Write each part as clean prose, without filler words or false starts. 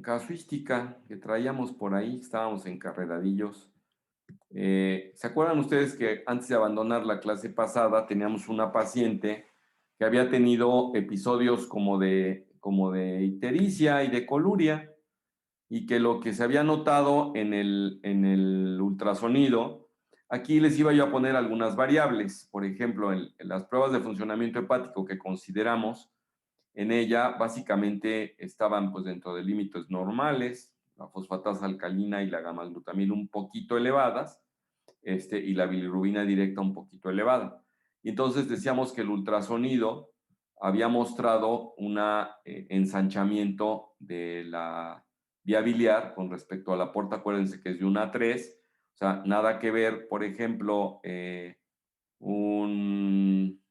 casuística que traíamos por ahí, estábamos encarreradillos. ¿Se acuerdan ustedes que antes de abandonar la clase pasada teníamos una paciente que había tenido episodios como de ictericia y de coluria y que lo que se había notado en el ultrasonido, aquí les iba yo a poner algunas variables, por ejemplo, en las pruebas de funcionamiento hepático que consideramos, en ella básicamente estaban pues dentro de límites normales, la fosfatasa alcalina y la gamma-glutamina un poquito elevadas, y la bilirrubina directa un poquito elevada. Y entonces decíamos que el ultrasonido había mostrado un ensanchamiento de la vía biliar con respecto a la porta, acuérdense que es de 1 a 3, o sea, nada que ver, por ejemplo, un,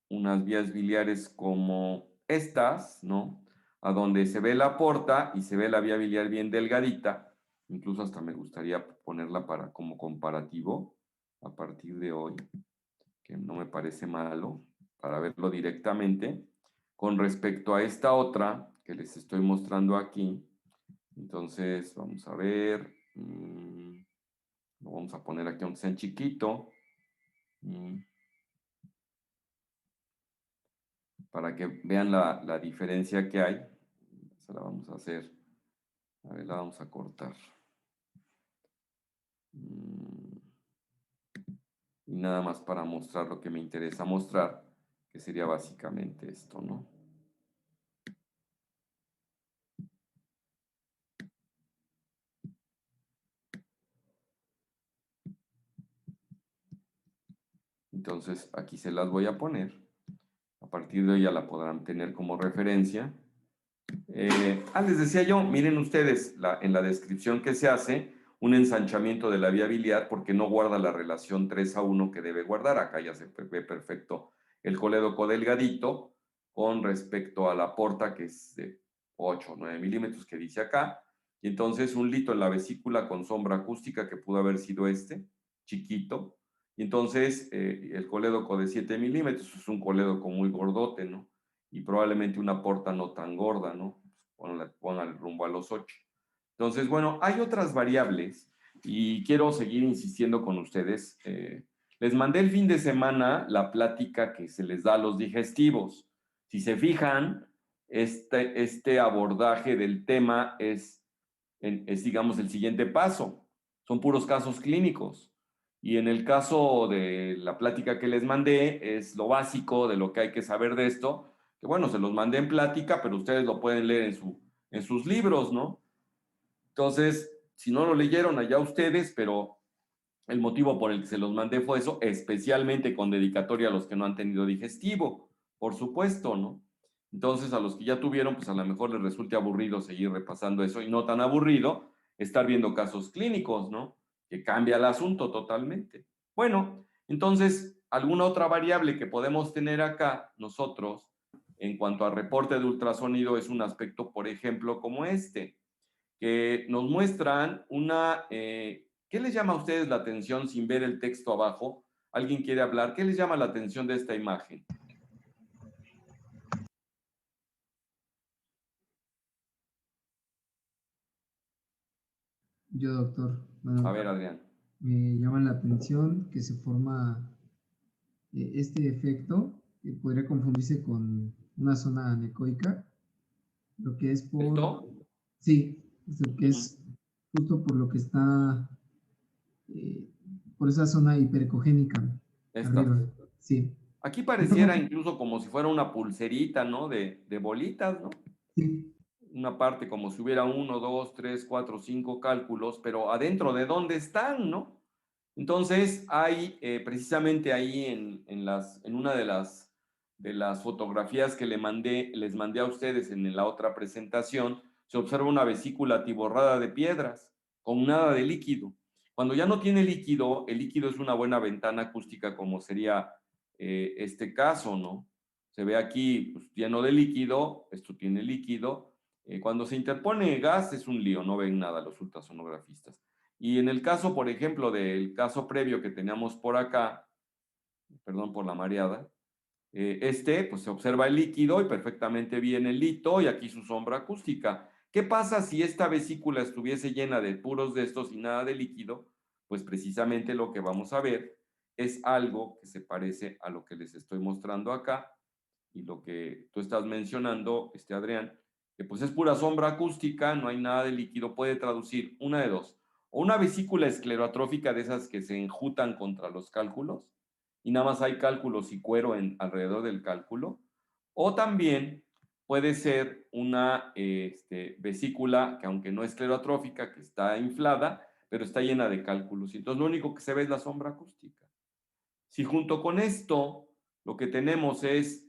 unas vías biliares como estas, ¿no? A donde se ve la porta y se ve la vía biliar bien delgadita, incluso hasta me gustaría ponerla como comparativo a partir de hoy, que no me parece malo, para verlo directamente, con respecto a esta otra que les estoy mostrando aquí. Entonces, vamos a ver, lo vamos a poner aquí aunque sea en chiquito, para que vean la diferencia que hay. Se la vamos a hacer, a ver, la vamos a cortar. Y nada más para mostrar lo que me interesa mostrar, que sería básicamente esto, ¿no? Entonces, aquí se las voy a poner. A partir de hoy ya la podrán tener como referencia. Les decía yo, miren ustedes, en la descripción que se hace, un ensanchamiento de la vía biliar porque no guarda la relación 3 a 1 que debe guardar. Acá ya se ve perfecto el colédoco delgadito con respecto a la porta que es de 8 o 9 milímetros que dice acá. Y entonces un lito en la vesícula con sombra acústica que pudo haber sido chiquito. Y entonces el colédoco de 7 milímetros es un colédoco muy gordote, ¿no? Y probablemente una porta no tan gorda, ¿no? Pongan rumbo a los 8. Entonces, bueno, hay otras variables y quiero seguir insistiendo con ustedes. Les mandé el fin de semana la plática que se les da a los digestivos. Si se fijan, este abordaje del tema es, digamos, el siguiente paso. Son puros casos clínicos. Y en el caso de la plática que les mandé, es lo básico de lo que hay que saber de esto, que bueno, se los mandé en plática, pero ustedes lo pueden leer en sus libros, ¿no? Entonces, si no lo leyeron, allá ustedes, pero el motivo por el que se los mandé fue eso, especialmente con dedicatoria a los que no han tenido digestivo, por supuesto, ¿no? Entonces, a los que ya tuvieron, pues a lo mejor les resulte aburrido seguir repasando eso y no tan aburrido estar viendo casos clínicos, ¿no? Que cambia el asunto totalmente. Bueno, entonces, alguna otra variable que podemos tener acá nosotros en cuanto al reporte de ultrasonido es un aspecto, por ejemplo, como que nos muestran ¿qué les llama a ustedes la atención sin ver el texto abajo? ¿Alguien quiere hablar? ¿Qué les llama la atención de esta imagen? Yo, doctor, A bueno, ver, Adrián. me llama la atención que se forma este efecto que podría confundirse con una zona anecoica, lo que es por, ¿Esto? sí, lo que Ujú. es justo por lo que está, eh, por esa zona hiperecogénica Esta. arriba, sí. Aquí ¿Qué pareciera estamos? incluso como si fuera una pulserita, ¿no? De bolitas, ¿no? Sí, Una parte como si hubiera 1, 2, 3, 4, 5 cálculos, pero adentro de dónde están, ¿no? Entonces, hay precisamente ahí en una de las fotografías que les mandé a ustedes en la otra presentación, se observa una vesícula atiborrada de piedras, con nada de líquido. Cuando ya no tiene líquido, el líquido es una buena ventana acústica, como sería este caso, ¿no? Se ve aquí pues, lleno de líquido, esto tiene líquido. Cuando se interpone gas es un lío, no ven nada los ultrasonografistas. Y en el caso, por ejemplo, del caso previo que teníamos por acá, perdón por la mareada, pues se observa el líquido y perfectamente bien el lito y aquí su sombra acústica. ¿Qué pasa si esta vesícula estuviese llena de puros de estos y nada de líquido? Pues precisamente lo que vamos a ver es algo que se parece a lo que les estoy mostrando acá y lo que tú estás mencionando, Adrián, que pues es pura sombra acústica, no hay nada de líquido, puede traducir una de dos, o una vesícula esclerotrófica de esas que se enjutan contra los cálculos, y nada más hay cálculos y cuero alrededor del cálculo, o también puede ser una vesícula que aunque no es esclerotrófica, que está inflada, pero está llena de cálculos, y entonces lo único que se ve es la sombra acústica. Si junto con esto lo que tenemos es,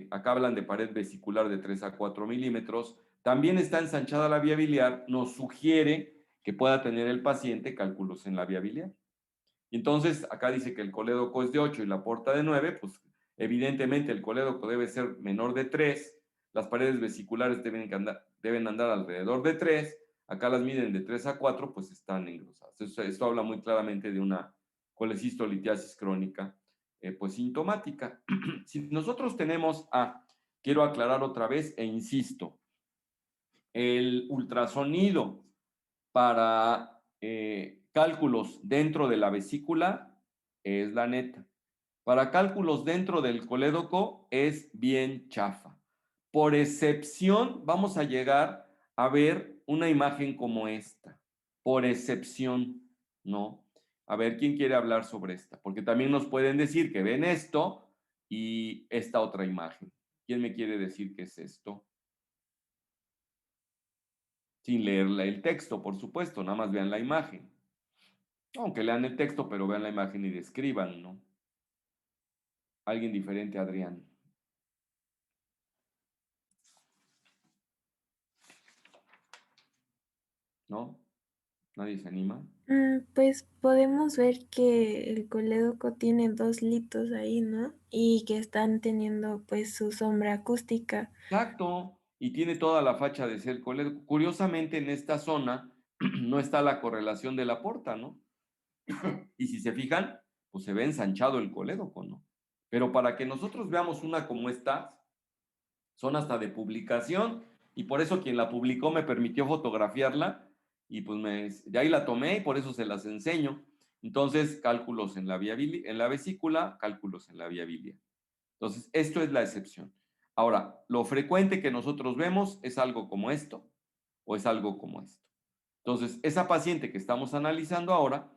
acá hablan de pared vesicular de 3 a 4 milímetros, también está ensanchada la vía biliar, nos sugiere que pueda tener el paciente cálculos en la vía biliar. Y entonces, acá dice que el colédoco es de 8 y la porta de 9, pues evidentemente el colédoco debe ser menor de 3, las paredes vesiculares deben andar alrededor de 3, acá las miden de 3 a 4, pues están engrosadas. Esto habla muy claramente de una colecistolitiasis crónica, pues sintomática. Si nosotros tenemos, quiero aclarar otra vez e insisto, el ultrasonido para cálculos dentro de la vesícula es la neta. Para cálculos dentro del colédoco es bien chafa. Por excepción, vamos a llegar a ver una imagen como esta. Por excepción, ¿no? A ver, ¿quién quiere hablar sobre esta? Porque también nos pueden decir que ven esto y esta otra imagen. ¿Quién me quiere decir qué es esto? Sin leer el texto, por supuesto, nada más vean la imagen. Aunque lean el texto, pero vean la imagen y describan, ¿no? Alguien diferente, Adrián. ¿No? ¿Nadie se anima? Pues podemos ver que el colédoco tiene dos litos ahí, ¿no? Y que están teniendo pues su sombra acústica. Exacto. Y tiene toda la facha de ser colédoco. Curiosamente, en esta zona no está la correlación de la porta, ¿no? Y si se fijan, pues se ve ensanchado el colédoco, ¿no? Pero para que nosotros veamos una como esta, son hasta de publicación, y por eso quien la publicó me permitió fotografiarla, y pues de ahí la tomé y por eso se las enseño. Entonces, cálculos en en la vesícula, cálculos en la vía biliar. Entonces, esto es la excepción. Ahora, lo frecuente que nosotros vemos es algo como esto o es algo como esto. Entonces, esa paciente que estamos analizando ahora,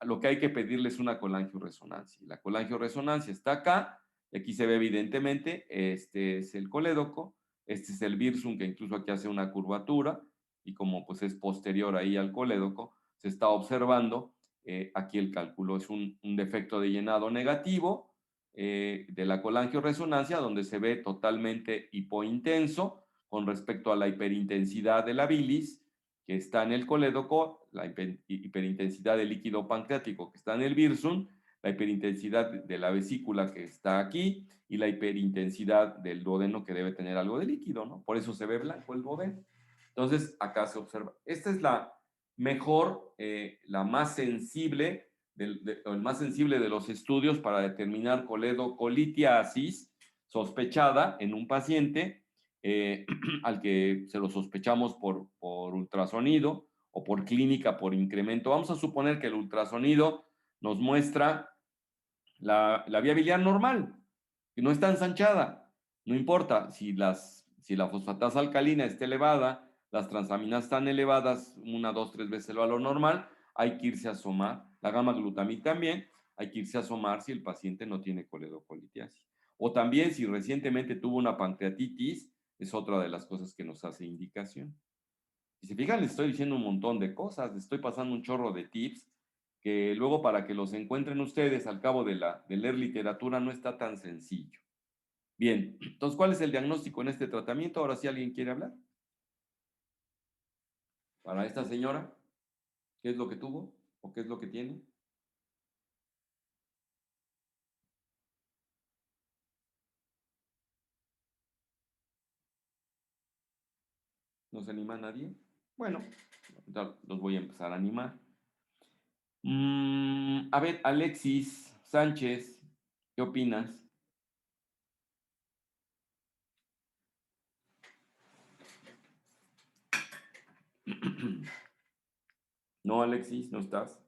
lo que hay que pedirle es una colangioresonancia. La colangioresonancia está acá, y aquí se ve evidentemente, este es el colédoco, este es el virsum, que incluso aquí hace una curvatura, y como pues es posterior ahí al colédoco, se está observando aquí el cálculo. Es un defecto de llenado negativo de la colangioresonancia, donde se ve totalmente hipointenso con respecto a la hiperintensidad de la bilis, que está en el colédoco, la hiperintensidad del líquido pancreático que está en el virsum, la hiperintensidad de la vesícula que está aquí y la hiperintensidad del duodeno que debe tener algo de líquido, ¿no? Por eso se ve blanco el duodeno. Entonces, acá se observa. Esta es la mejor, la más sensible, el más sensible de los estudios para determinar coledocolitiasis sospechada en un paciente al que se lo sospechamos por ultrasonido o por clínica por incremento. Vamos a suponer que el ultrasonido nos muestra la vía biliar normal, que no está ensanchada. No importa si la fosfatasa alcalina está elevada, las transaminas están elevadas, 1, 2, 3 veces el valor normal, hay que irse a asomar. La gamma glutamina también, hay que irse a asomar si el paciente no tiene coledocolitiasis. O también si recientemente tuvo una pancreatitis, es otra de las cosas que nos hace indicación. Si se fijan, les estoy diciendo un montón de cosas, les estoy pasando un chorro de tips que luego para que los encuentren ustedes al cabo de leer literatura no está tan sencillo. Bien, entonces, ¿cuál es el diagnóstico en este tratamiento? Ahora sí alguien quiere hablar. Para esta señora, ¿qué es lo que tuvo o qué es lo que tiene? ¿No se anima nadie? Bueno, los voy a empezar a animar. A ver, Alexis Sánchez, ¿qué opinas? No, Alexis, ¿no estás?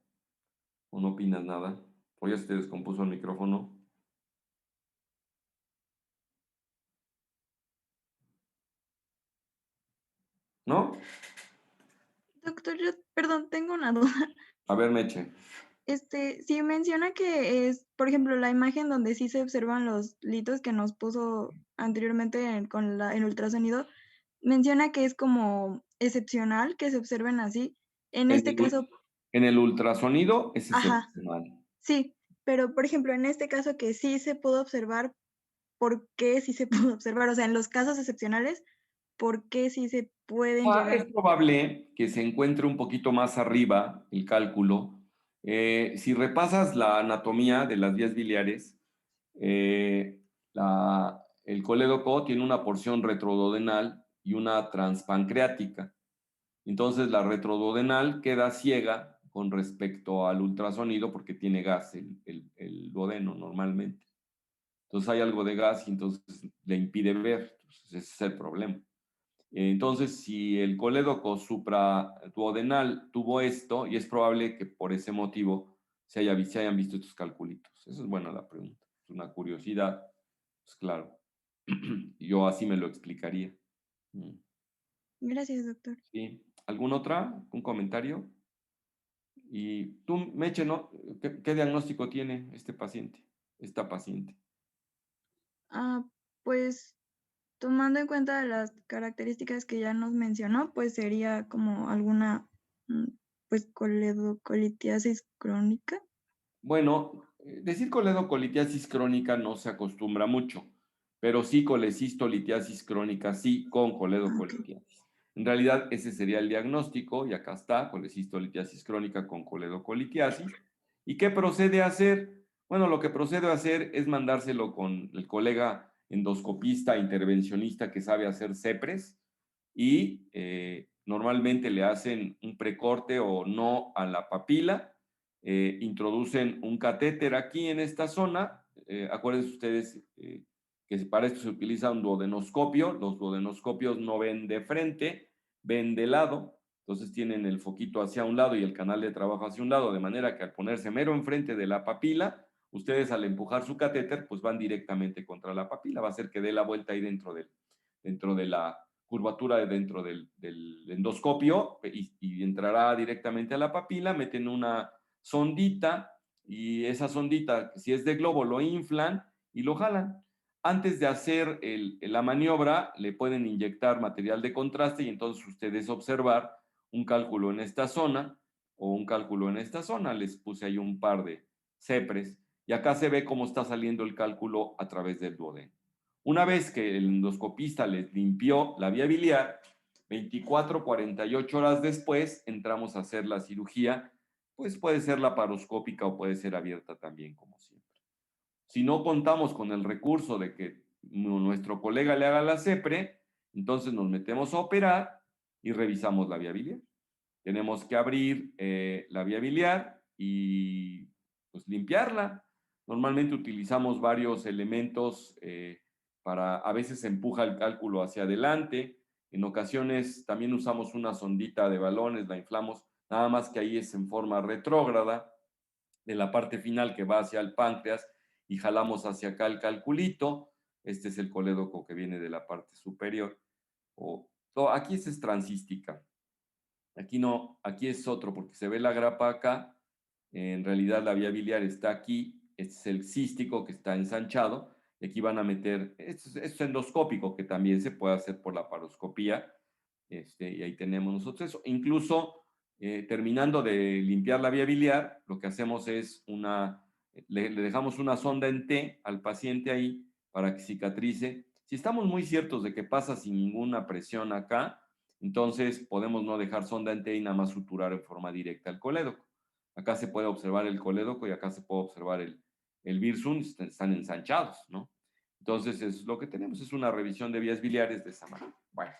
¿O no opinas nada? ¿O ya se te descompuso el micrófono? ¿No? Doctor, yo, perdón, tengo una duda. A ver, Meche. Si menciona que es, por ejemplo, la imagen donde sí se observan los litos que nos puso anteriormente con el ultrasonido, menciona que es como excepcional que se observen así. En En este el, caso, en el ultrasonido es ajá, excepcional. sí, pero por ejemplo, en este caso que sí se pudo observar, ¿por qué sí se pudo observar? O sea, en los casos excepcionales, ¿por qué sí se pueden Es llegar? probable que se encuentre un poquito más arriba el cálculo. Si repasas la anatomía de las vías biliares, eh, el colédoco tiene una porción retroduodenal y una transpancreática. Entonces la retroduodenal queda ciega con respecto al ultrasonido porque tiene gas el duodeno normalmente. Entonces hay algo de gas y entonces le impide ver. Entonces ese es el problema. Entonces, si el colédoco supraduodenal tuvo esto, y es probable que por ese motivo se hayan visto estos calculitos. Esa es buena la pregunta. Es una curiosidad. Pues claro, yo así me lo explicaría. Mm, Gracias, doctor. ¿Sí? ¿Alguna otra? ¿Un comentario? Y tú, Meche, ¿no? ¿Qué diagnóstico tiene este paciente? Esta paciente. Ah, pues tomando en cuenta las características que ya nos mencionó, pues sería como alguna, pues, coledocolitiasis crónica. Bueno, decir coledocolitiasis crónica no se acostumbra mucho, pero sí colecistolitiasis crónica, sí con Ah, ok. coledocolitiasis. En realidad, ese sería el diagnóstico, y acá está, colecistolitiasis crónica con coledocolitiasis. ¿Y qué procede a hacer? Bueno, lo que procede a hacer es mandárselo con el colega endoscopista, intervencionista que sabe hacer CEPRES, y normalmente le hacen un precorte o no a la papila, introducen un catéter aquí en esta zona. Acuérdense ustedes que para esto se utiliza un duodenoscopio. Los duodenoscopios no ven de frente, ven de lado. Entonces tienen el foquito hacia un lado y el canal de trabajo hacia un lado, de manera que al ponerse mero enfrente de la papila, ustedes al empujar su catéter, pues van directamente contra la papila. Va a hacer que dé la vuelta ahí dentro de la curvatura dentro del endoscopio y entrará directamente a la papila. Meten una sondita y esa sondita, si es de globo, lo inflan y lo jalan. Antes de hacer la maniobra, le pueden inyectar material de contraste y entonces ustedes observar un cálculo en esta zona o un cálculo en esta zona. Les puse ahí un par de CEPRES y acá se ve cómo está saliendo el cálculo a través del duodeno. Una vez que el endoscopista les limpió la vía biliar, 24, 48 horas después entramos a hacer la cirugía, pues puede ser laparoscópica o puede ser abierta también, como siempre. Si no contamos con el recurso de que nuestro colega le haga la CEPRE, entonces nos metemos a operar y revisamos la vía biliar. Tenemos que abrir la vía biliar y pues limpiarla. Normalmente utilizamos varios elementos a veces se empuja el cálculo hacia adelante, en ocasiones también usamos una sondita de balones, la inflamos, nada más que ahí es en forma retrógrada, de la parte final que va hacia el páncreas y jalamos hacia acá el calculito. Este es el colédoco que viene de la parte superior. Aquí es transística. Aquí no, aquí es otro, porque se ve la grapa acá. En realidad la vía biliar está aquí. Este es el cístico que está ensanchado. Y aquí van a meter, esto es endoscópico, que también se puede hacer por la paroscopía. Y ahí tenemos nosotros eso. Incluso terminando de limpiar la vía biliar, lo que hacemos es le dejamos una sonda en T al paciente ahí para que cicatrice. Si estamos muy ciertos de que pasa sin ninguna presión acá, entonces podemos no dejar sonda en T y nada más suturar en forma directa el colédoco. Acá se puede observar el colédoco y acá se puede observar el virsum, están ensanchados, ¿no? Entonces es lo que tenemos, es una revisión de vías biliares de esa manera. Bueno,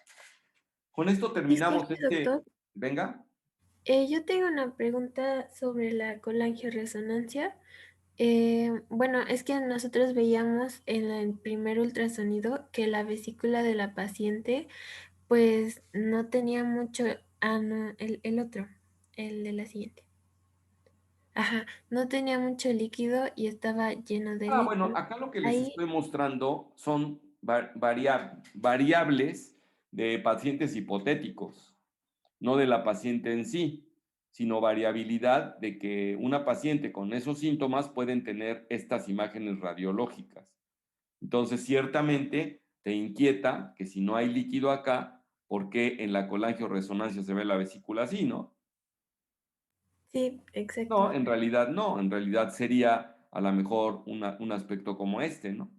con esto terminamos Disculpe, doctor. Venga. Yo tengo una pregunta sobre la colangioresonancia. Bueno, es que nosotros veíamos en el primer ultrasonido que la vesícula de la paciente pues no tenía mucho Ah, no, el otro, el de la siguiente. Ajá, no tenía mucho líquido y estaba lleno de Ah, bueno, líquido. acá lo que les Ahí, estoy mostrando son variables de pacientes hipotéticos, no de la paciente en sí, sino variabilidad de que una paciente con esos síntomas pueden tener estas imágenes radiológicas. Entonces, ciertamente te inquieta que si no hay líquido acá, ¿por qué en la colangioresonancia se ve la vesícula así, no? sí, exacto. No, en realidad no, en realidad sería a lo mejor un aspecto como este, ¿no?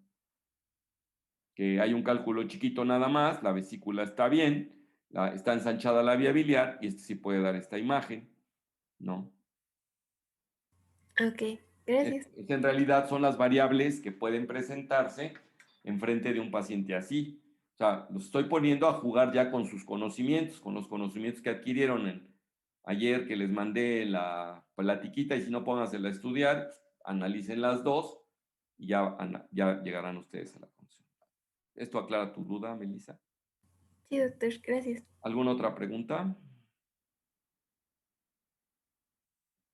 Que hay un cálculo chiquito nada más, la vesícula está bien, está ensanchada la vía biliar y este sí puede dar esta imagen, ¿no? Ok, gracias. En realidad son las variables que pueden presentarse en frente de un paciente así. O sea, los estoy poniendo a jugar ya con sus conocimientos, con los conocimientos que adquirieron ayer que les mandé la platiquita y si no póngansela a estudiar, analicen las dos y ya llegarán ustedes a la conclusión. ¿Esto aclara tu duda, Melissa? Sí, doctor, gracias. ¿Alguna otra pregunta?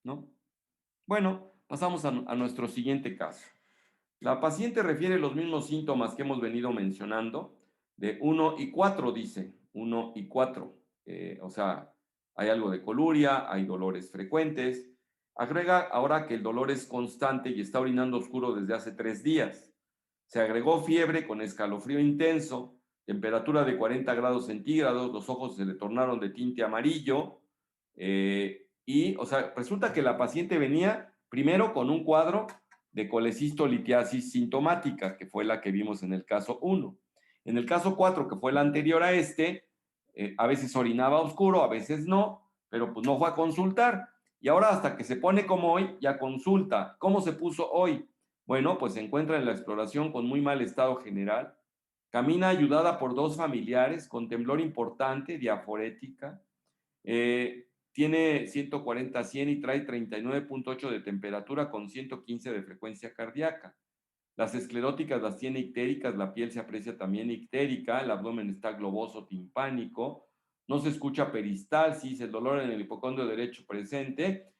¿No? Bueno, pasamos a nuestro siguiente caso. La paciente refiere los mismos síntomas que hemos venido mencionando, de 1 y 4, dice, 1 y 4. O sea, hay algo de coluria, hay dolores frecuentes. Agrega ahora que el dolor es constante y está orinando oscuro desde hace 3 días. Se agregó fiebre con escalofrío intenso, temperatura de 40 grados centígrados, los ojos se le tornaron de tinte amarillo. O sea, resulta que la paciente venía primero con un cuadro de colecistolitiasis sintomática, que fue la que vimos en el caso 1. En el caso 4, que fue la anterior a este, a veces orinaba oscuro, a veces no, pero pues no fue a consultar. Y ahora hasta que se pone como hoy, ya consulta. ¿Cómo se puso hoy? Bueno, pues se encuentra en la exploración con muy mal estado general. Camina ayudada por 2 familiares con temblor importante, diaforética. Tiene 140/100 y trae 39.8 de temperatura con 115 de frecuencia cardíaca. Las escleróticas las tiene ictéricas, la piel se aprecia también ictérica, el abdomen está globoso timpánico, no se escucha peristalsis, el dolor en el hipocondrio derecho presente.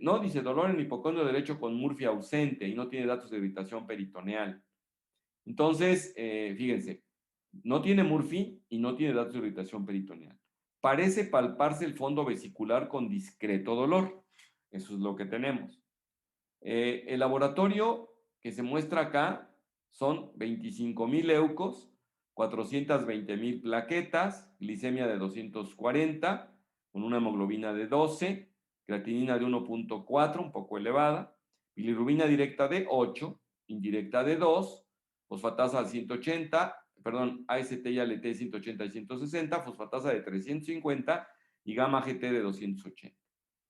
No, dice dolor en el hipocondrio derecho con Murphy ausente y no tiene datos de irritación peritoneal. Entonces, fíjense, no tiene Murphy y no tiene datos de irritación peritoneal. Parece palparse el fondo vesicular con discreto dolor. Eso es lo que tenemos. El laboratorio que se muestra acá son 25,000 leucos, 420,000 plaquetas, glicemia de 240, con una hemoglobina de 12, creatinina de 1.4, un poco elevada, bilirrubina directa de 8, indirecta de 2, fosfatasa 180, perdón, AST y ALT 180 y 160, fosfatasa de 350 y gamma GT de 280.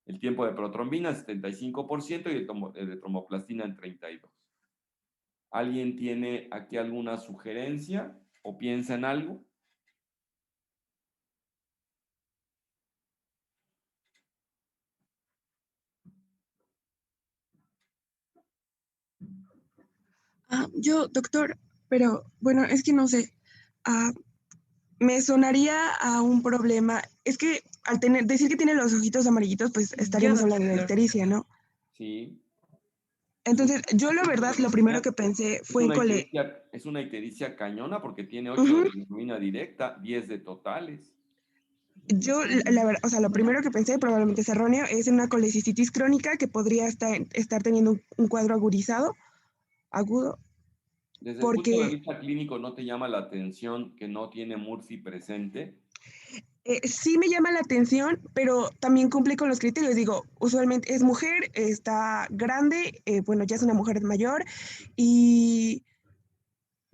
El tiempo de protrombina 75% y el de tromboplastina en 32%. ¿Alguien tiene aquí alguna sugerencia o piensa en algo? Yo, doctor, pero bueno, es que no sé. Ah, me sonaría a un problema. Es que al decir que tiene los ojitos amarillitos, pues estaríamos hablando de ictericia, ¿no? Sí. Entonces, yo la verdad, lo primero que pensé fue en Es una ictericia cañona porque tiene 8 Ujú. de bilirrubina directa, 10 de totales. Yo, la verdad, o sea, lo primero que pensé, probablemente es erróneo, es en una colecistitis crónica que podría estar teniendo un cuadro agudizado, agudo, Desde el punto de porque vista clínico, ¿no te llama la atención que no tiene Murphy presente? sí me llama la atención, pero también cumple con los criterios. Digo, usualmente es mujer, está grande, bueno, ya es una mujer mayor y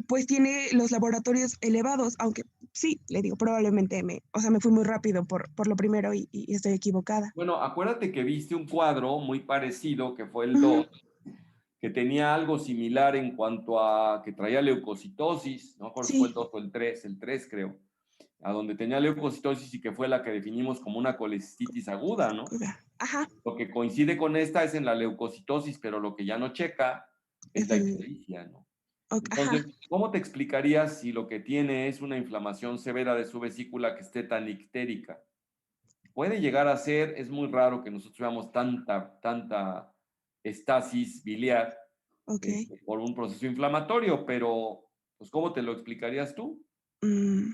pues tiene los laboratorios elevados, aunque sí, le digo, probablemente o sea, me fui muy rápido por lo primero y estoy equivocada. Bueno, acuérdate que viste un cuadro muy parecido, que fue el Ujú. 2, que tenía algo similar en cuanto a que traía leucocitosis, no me acuerdo si fue el Sí, 2 o el 3 creo, a donde tenía leucocitosis y que fue la que definimos como una colecistitis aguda, ¿no? ajá, Lo que coincide con esta es en la leucocitosis, pero lo que ya no checa es es la el, ictericia, ¿no? ajá. Entonces, ¿cómo te explicarías si lo que tiene es una inflamación severa de su vesícula que esté tan ictérica? puede llegar a ser, es muy raro que nosotros veamos tanta estasis biliar Ok. por un proceso inflamatorio, pero pues ¿cómo te lo explicarías tú? Mm,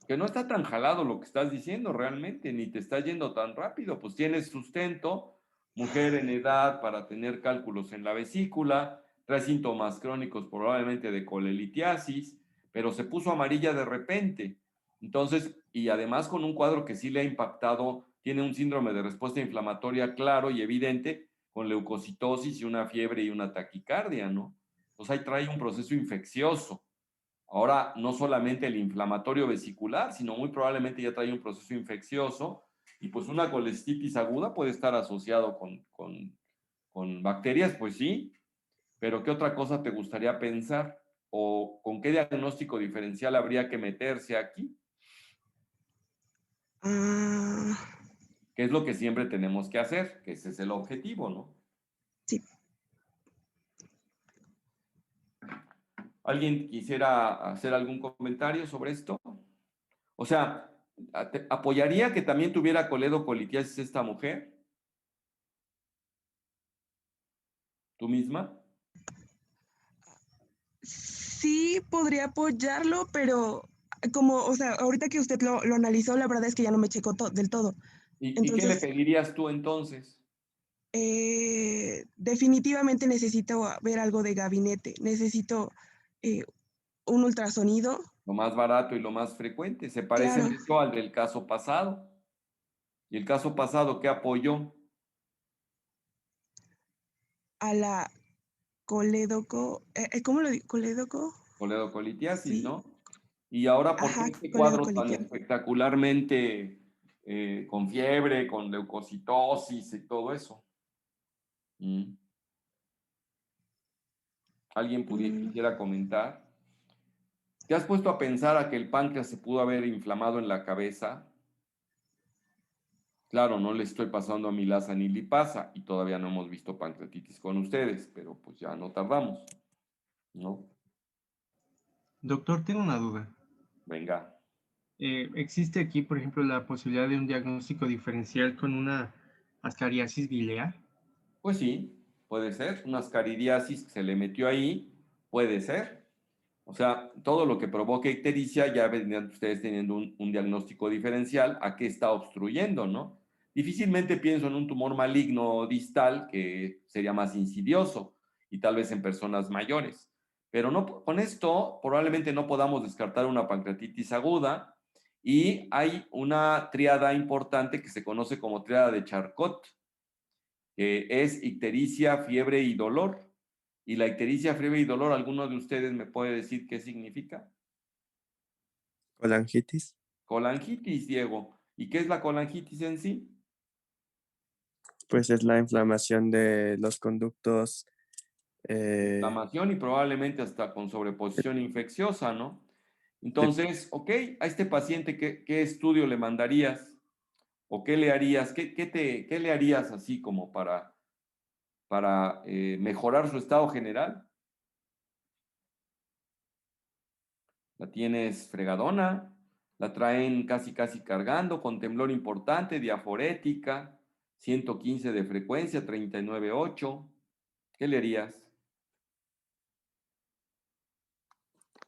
Que no está tan jalado lo que estás diciendo realmente, ni te está yendo tan rápido, pues tienes sustento, mujer en edad para tener cálculos en la vesícula, trae síntomas crónicos probablemente de colelitiasis, pero se puso amarilla de repente. Entonces, y además con un cuadro que sí le ha impactado, tiene un síndrome de respuesta inflamatoria claro y evidente, con leucocitosis y una fiebre y una taquicardia, ¿no? Pues ahí trae un proceso infeccioso. Ahora, no solamente el inflamatorio vesicular, sino muy probablemente ya trae un proceso infeccioso y pues una colestitis aguda puede estar asociado con bacterias, pues sí, pero ¿qué otra cosa te gustaría pensar? ¿O con qué diagnóstico diferencial habría que meterse aquí? ah, ¿Qué es lo que siempre tenemos que hacer? Que ese es el objetivo, ¿no? sí. ¿Alguien quisiera hacer algún comentario sobre esto? O sea, ¿apoyaría que también tuviera coledocolitis esta mujer? ¿Tú misma? Sí podría apoyarlo, pero como, o sea, ahorita que usted lo analizó, la verdad es que ya no me checó del todo. ¿Y qué le Entonces, pedirías tú entonces? definitivamente necesito ver algo de gabinete. Necesito eh, un ultrasonido. Lo más barato y lo más frecuente. Se parece Claro, mucho al del caso pasado. ¿Y el caso pasado qué apoyó? a la colédoco. ¿Cómo lo digo? ¿Colédoco? Coledocolitiasis, Sí. ¿no? Y ahora, ¿por qué Ajá, este cuadro tan coledocolitis. espectacularmente con fiebre, con leucocitosis y todo eso? Mm. ¿Alguien Mm, quisiera comentar? ¿Te has puesto a pensar a que el páncreas se pudo haber inflamado en la cabeza? Claro, no le estoy pasando amilasa ni lipasa y todavía no hemos visto pancreatitis con ustedes, pero pues ya no tardamos, ¿no? Doctor, tengo una duda. Venga. ¿Existe aquí, por ejemplo, la posibilidad de un diagnóstico diferencial con una ascariasis biliar? Pues sí, puede ser. Una ascaridiasis que se le metió ahí, puede ser. O sea, todo lo que provoque ictericia, ya vendrían ustedes teniendo un diagnóstico diferencial a qué está obstruyendo, ¿no? Difícilmente pienso en un tumor maligno distal que sería más insidioso y tal vez en personas mayores. Pero no, con esto probablemente no podamos descartar una pancreatitis aguda y hay una tríada importante que se conoce como tríada de Charcot, que es ictericia, fiebre y dolor. Y la ictericia, fiebre y dolor, ¿alguno de ustedes me puede decir qué significa? Colangitis, Colangitis, Diego. ¿Y qué es la colangitis en sí? pues es la inflamación de los conductos. Inflamación y probablemente hasta con sobreposición infecciosa, ¿no? Entonces, ok, a este paciente, ¿qué estudio le mandarías? ¿O qué le harías? ¿Qué le harías así como para mejorar su estado general? La tienes fregadona, la traen casi cargando, con temblor importante, diaforética, 115 de frecuencia, 39.8. ¿Qué le harías?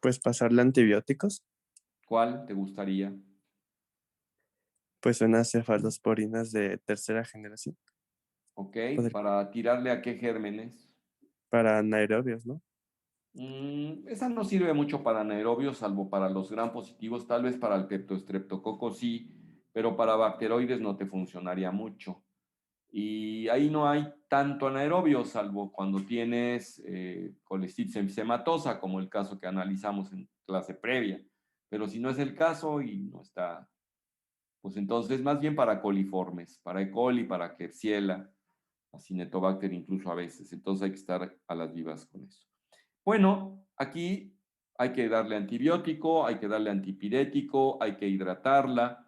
pues pasarle antibióticos, ¿Cuál te gustaría? pues unas cefalosporinas de tercera generación, ¿Ok? podría- ¿Para tirarle a qué gérmenes? para anaerobios, ¿no? Esa no sirve mucho para anaerobios, salvo para los gram positivos, tal vez para el peptostreptococo sí, pero para bacteroides no te funcionaría mucho. Y ahí no hay tanto anaerobio, salvo cuando tienes colestitis emfisema-tosa, como el caso que analizamos en clase previa. Pero si no es el caso y no está, pues entonces más bien para coliformes, para E. coli, para Klebsiella, Acinetobacter incluso a veces. Entonces hay que estar a las vivas con eso. Bueno, aquí hay que darle antibiótico, hay que darle antipirético, hay que hidratarla.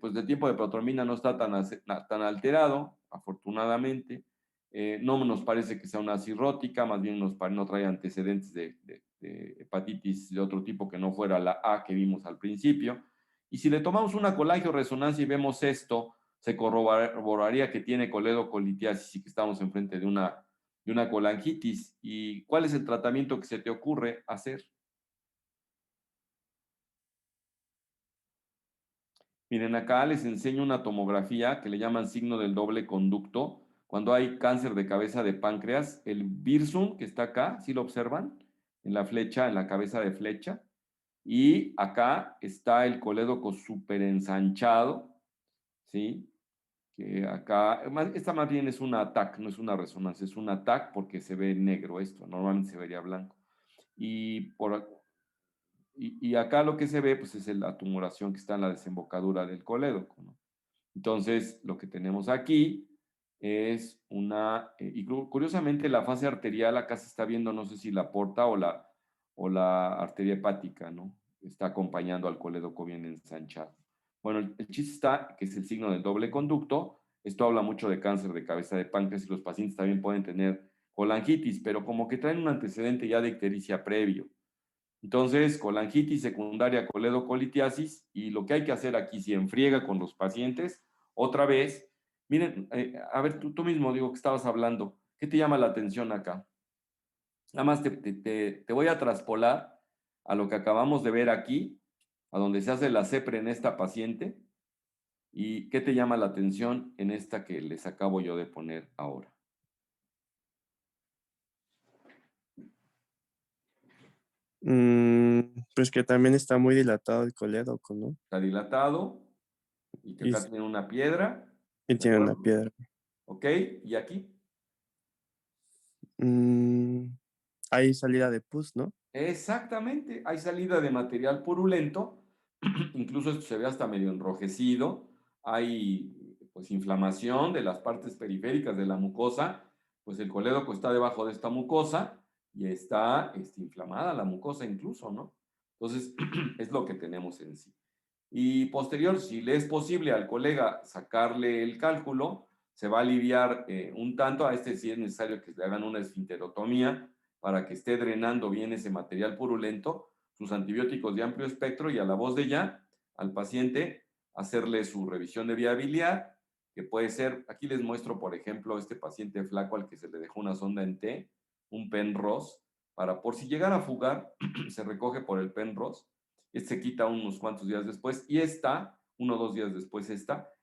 Pues el tiempo de protromina no está tan alterado, afortunadamente. No nos parece que sea una cirrótica, más bien no trae antecedentes de hepatitis de otro tipo que no fuera la A que vimos al principio. Y si le tomamos una colangioresonancia y vemos esto, se corroboraría que tiene coledocolitiasis y que estamos enfrente de una colangitis. ¿Y cuál es el tratamiento que se te ocurre hacer? Miren, acá les enseño una tomografía que le llaman signo del doble conducto. Cuando hay cáncer de cabeza de páncreas, el Birsum que está acá, ¿sí lo observan? En la flecha, en la cabeza de flecha. Y acá está el colédoco súper ensanchado, ¿sí? Que acá, esta más bien es una TAC, no es una resonancia, es una TAC porque se ve negro esto, normalmente se vería blanco. Y acá lo que se ve pues es la tumoración que está en la desembocadura del colédoco, ¿no? Entonces, lo que tenemos aquí es y curiosamente la fase arterial acá se está viendo, no sé si la porta o la arteria hepática, ¿no? Está acompañando al colédoco bien ensanchado. Bueno, el chiste está que es el signo del doble conducto. Esto habla mucho de cáncer de cabeza de páncreas y los pacientes también pueden tener colangitis, pero como que traen un antecedente ya de ictericia previo. Entonces, colangitis secundaria, coledocolitiasis, y lo que hay que hacer aquí, si enfriega con los pacientes, otra vez, miren, a ver, tú mismo digo que estabas hablando, ¿qué te llama la atención acá? Nada más te voy a traspolar a lo que acabamos de ver aquí, a donde se hace la CEPRE en esta paciente, y ¿qué te llama la atención en esta que les acabo yo de poner ahora? Pues que también está muy dilatado el colédoco, ¿no? Está dilatado, y que Y, acá tiene una piedra, y ¿de tiene una acuerdo? piedra. ¿Ok? ¿Y aquí? Hay salida de pus, ¿no? Exactamente, hay salida de material purulento, incluso esto se ve hasta medio enrojecido, hay pues inflamación de las partes periféricas de la mucosa, pues el colédoco está debajo de esta mucosa y está inflamada la mucosa incluso, ¿no? Entonces, es lo que tenemos en sí. Y posterior, si le es posible al colega sacarle el cálculo, se va a aliviar un tanto, a este sí es necesario que le hagan una esfinterotomía para que esté drenando bien ese material purulento, sus antibióticos de amplio espectro y a la voz de ya, al paciente, hacerle su revisión de vía biliar, que puede ser, aquí les muestro, por ejemplo, este paciente flaco al que se le dejó una sonda en T, un Penrose, para por si llegara a fugar, se recoge por el Penrose, se quita unos cuantos días después, y esta, 1 o 2 días después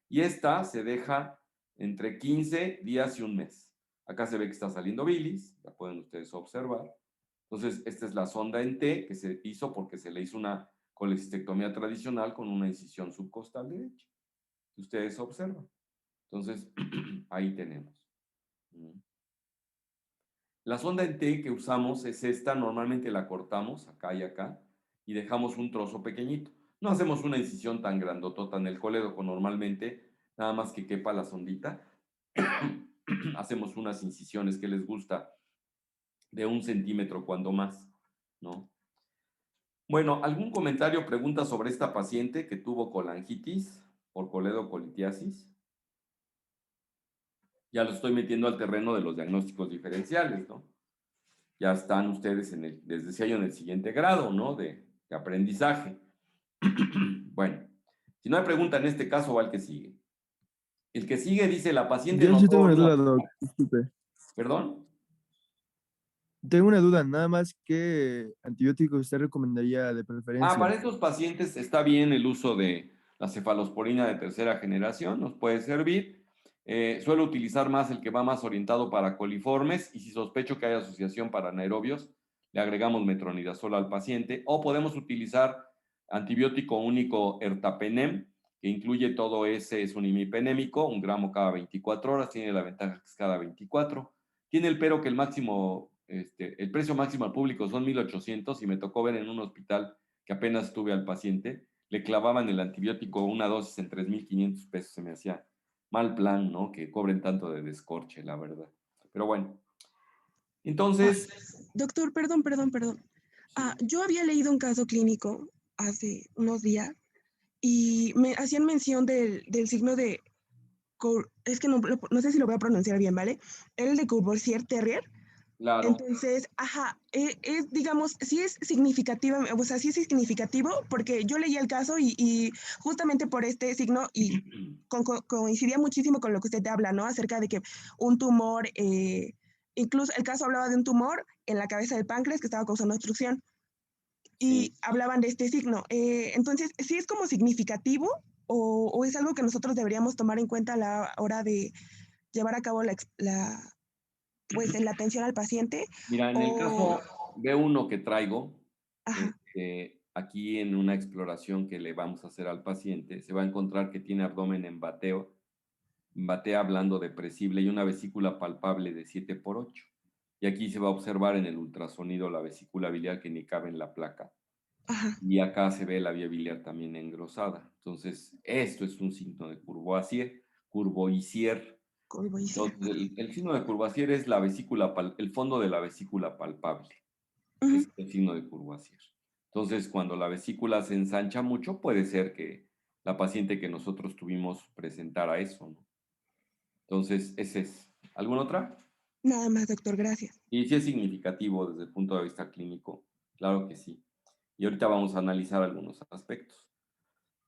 y esta se deja entre 15 días y un mes. Acá se ve que está saliendo bilis, la pueden ustedes observar. Entonces, esta es la sonda en T que se hizo porque se le hizo una colecistectomía tradicional con una incisión subcostal derecha. Ustedes observan. Entonces, ahí tenemos. La sonda en T que usamos es esta, normalmente la cortamos acá y acá y dejamos un trozo pequeñito. No hacemos una incisión tan grandotota en el colédoco normalmente, nada más que quepa la sondita. Hacemos unas incisiones que les gusta de 1 centímetro cuando más, ¿no? Bueno, ¿algún comentario o pregunta sobre esta paciente que tuvo colangitis por coledocolitiasis? Ya lo estoy metiendo al terreno de los diagnósticos diferenciales, ¿no? Ya están ustedes les decía yo, en el siguiente grado, ¿no? De aprendizaje. Bueno, si no hay pregunta en este caso, va el que sigue. El que sigue dice, la paciente Yo sí tengo notó una duda, Doc. Disculpe. ¿Perdón? Tengo una duda, nada más, ¿qué antibiótico usted recomendaría de preferencia? Para estos pacientes está bien el uso de la cefalosporina de tercera generación, nos puede servir. Suelo utilizar más el que va más orientado para coliformes y si sospecho que hay asociación para anaerobios, le agregamos metronidazol al paciente o podemos utilizar antibiótico único ertapenem, que incluye todo ese, es un imipenémico, 1 gramo cada 24 horas, tiene la ventaja que es cada 24. Tiene el pero que el precio máximo al público son 1,800 y me tocó ver en un hospital que apenas tuve al paciente, le clavaban el antibiótico una dosis en 3,500 pesos, se me hacía mal plan, ¿no? Que cobren tanto de descorche, la verdad. Pero bueno. Entonces... Doctor, perdón. Yo había leído un caso clínico hace unos días y me hacían mención del signo de, es que no sé si lo voy a pronunciar bien, ¿vale? El de Courvoisier Terrier, Claro. Entonces, ajá, digamos, sí es significativa, o sea, sí es significativo, porque yo leí el caso y justamente por este signo, y coincidía muchísimo con lo que usted te habla, ¿no? Acerca de que un tumor, incluso el caso hablaba de un tumor en la cabeza del páncreas que estaba causando obstrucción, y Sí. hablaban de este signo. Entonces, ¿sí es como significativo o es algo que nosotros deberíamos tomar en cuenta a la hora de llevar a cabo pues, la atención al paciente? Mira, en el O, caso B1 que traigo, ajá, aquí en una exploración que le vamos a hacer al paciente, se va a encontrar que tiene abdomen en batea blando depresible y una vesícula palpable de 7 por 8. Y aquí se va a observar en el ultrasonido la vesícula biliar que ni cabe en la placa. ajá, Y acá se ve la vía biliar también engrosada. Entonces, esto es un signo de Courvoisier. Courvoisier. Entonces, el signo de Courvoisier es la vesícula, el fondo de la vesícula palpable. Ujú. Es el signo de Courvoisier. Entonces, cuando la vesícula se ensancha mucho, puede ser que la paciente que nosotros tuvimos presentara eso, ¿no? Entonces, ese es. ¿Alguna otra? Nada más, doctor, gracias. Y sí es significativo desde el punto de vista clínico, claro que sí. Y ahorita vamos a analizar algunos aspectos.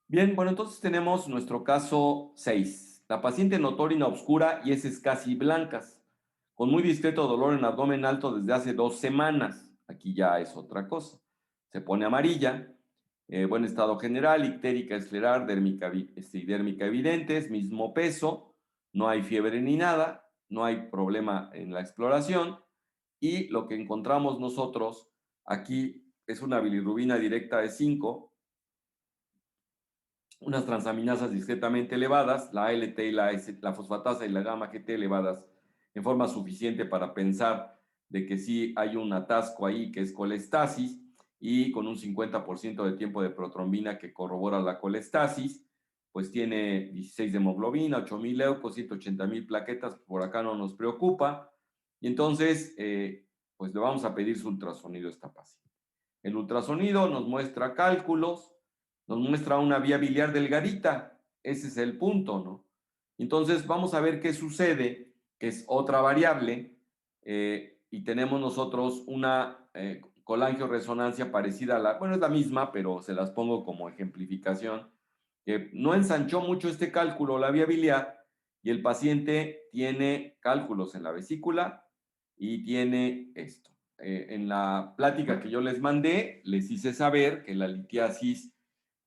Bien, bueno, entonces tenemos nuestro caso 6. La paciente notó orina oscura y heces casi blancas, con muy discreto dolor en abdomen alto desde hace 2 semanas. Aquí ya es otra cosa. Se pone amarilla, buen estado general, ictérica esclerar, dérmica evidentes, mismo peso, no hay fiebre ni nada, no hay problema en la exploración. Y lo que encontramos nosotros aquí es una bilirrubina directa de 5, unas transaminasas discretamente elevadas, la ALT y la fosfatasa y la gamma GT elevadas en forma suficiente para pensar de que sí hay un atasco ahí que es colestasis y con un 50% de tiempo de protrombina que corrobora la colestasis, pues tiene 16 de hemoglobina, 8,000 leucos, 180,000 plaquetas, por acá no nos preocupa. Y entonces, pues le vamos a pedir su ultrasonido a esta paciente. El ultrasonido nos muestra cálculos, nos muestra una vía biliar delgadita. Ese es el punto, ¿no? Entonces vamos a ver qué sucede, que es otra variable, y tenemos nosotros una colangioresonancia parecida a la, bueno, es la misma, pero se las pongo como ejemplificación, que no ensanchó mucho este cálculo, la vía biliar, y el paciente tiene cálculos en la vesícula y tiene esto. En la plática que yo les mandé, les hice saber que la litiasis,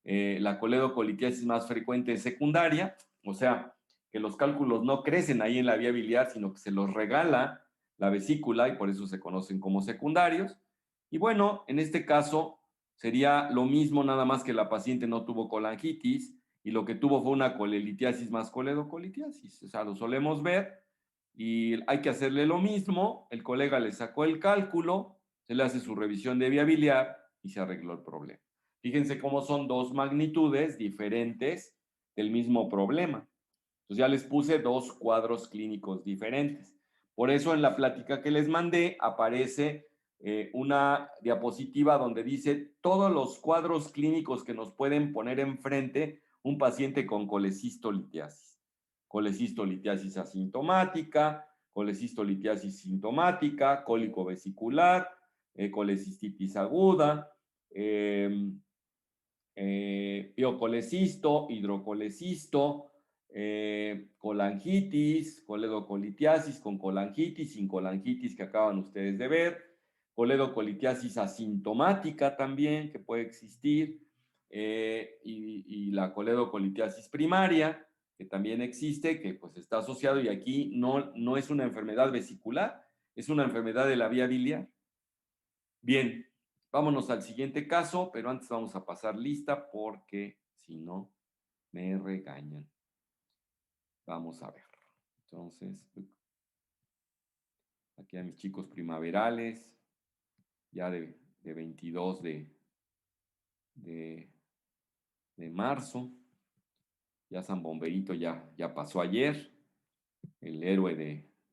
la coledocolitiasis más frecuente es secundaria, o sea, que los cálculos no crecen ahí en la vía biliar, sino que se los regala la vesícula y por eso se conocen como secundarios. Y bueno, en este caso sería lo mismo, nada más que la paciente no tuvo colangitis y lo que tuvo fue una colelitiasis más coledocolitiasis. O sea, lo solemos ver y hay que hacerle lo mismo. El colega le sacó el cálculo, se le hace su revisión de vía biliar y se arregló el problema. Fíjense cómo son dos magnitudes diferentes del mismo problema. Entonces ya les puse dos cuadros clínicos diferentes. Por eso en la plática que les mandé aparece una diapositiva donde dice todos los cuadros clínicos que nos pueden poner enfrente un paciente con colecistolitiasis. Colecistolitiasis asintomática, colecistolitiasis sintomática, cólico vesicular, colecistitis aguda, piocolecisto, hidrocolecisto, colangitis, coledocolitiasis con colangitis, sin colangitis que acaban ustedes de ver, coledocolitiasis asintomática también que puede existir, y la coledocolitiasis primaria que también existe, que pues está asociado y aquí no es una enfermedad vesicular, es una enfermedad de la vía biliar. Bien, vámonos al siguiente caso, pero antes vamos a pasar lista porque si no me regañan. Vamos a ver. Entonces, aquí a mis chicos primaverales, ya de 22 de marzo. Ya San Bomberito ya pasó ayer, el héroe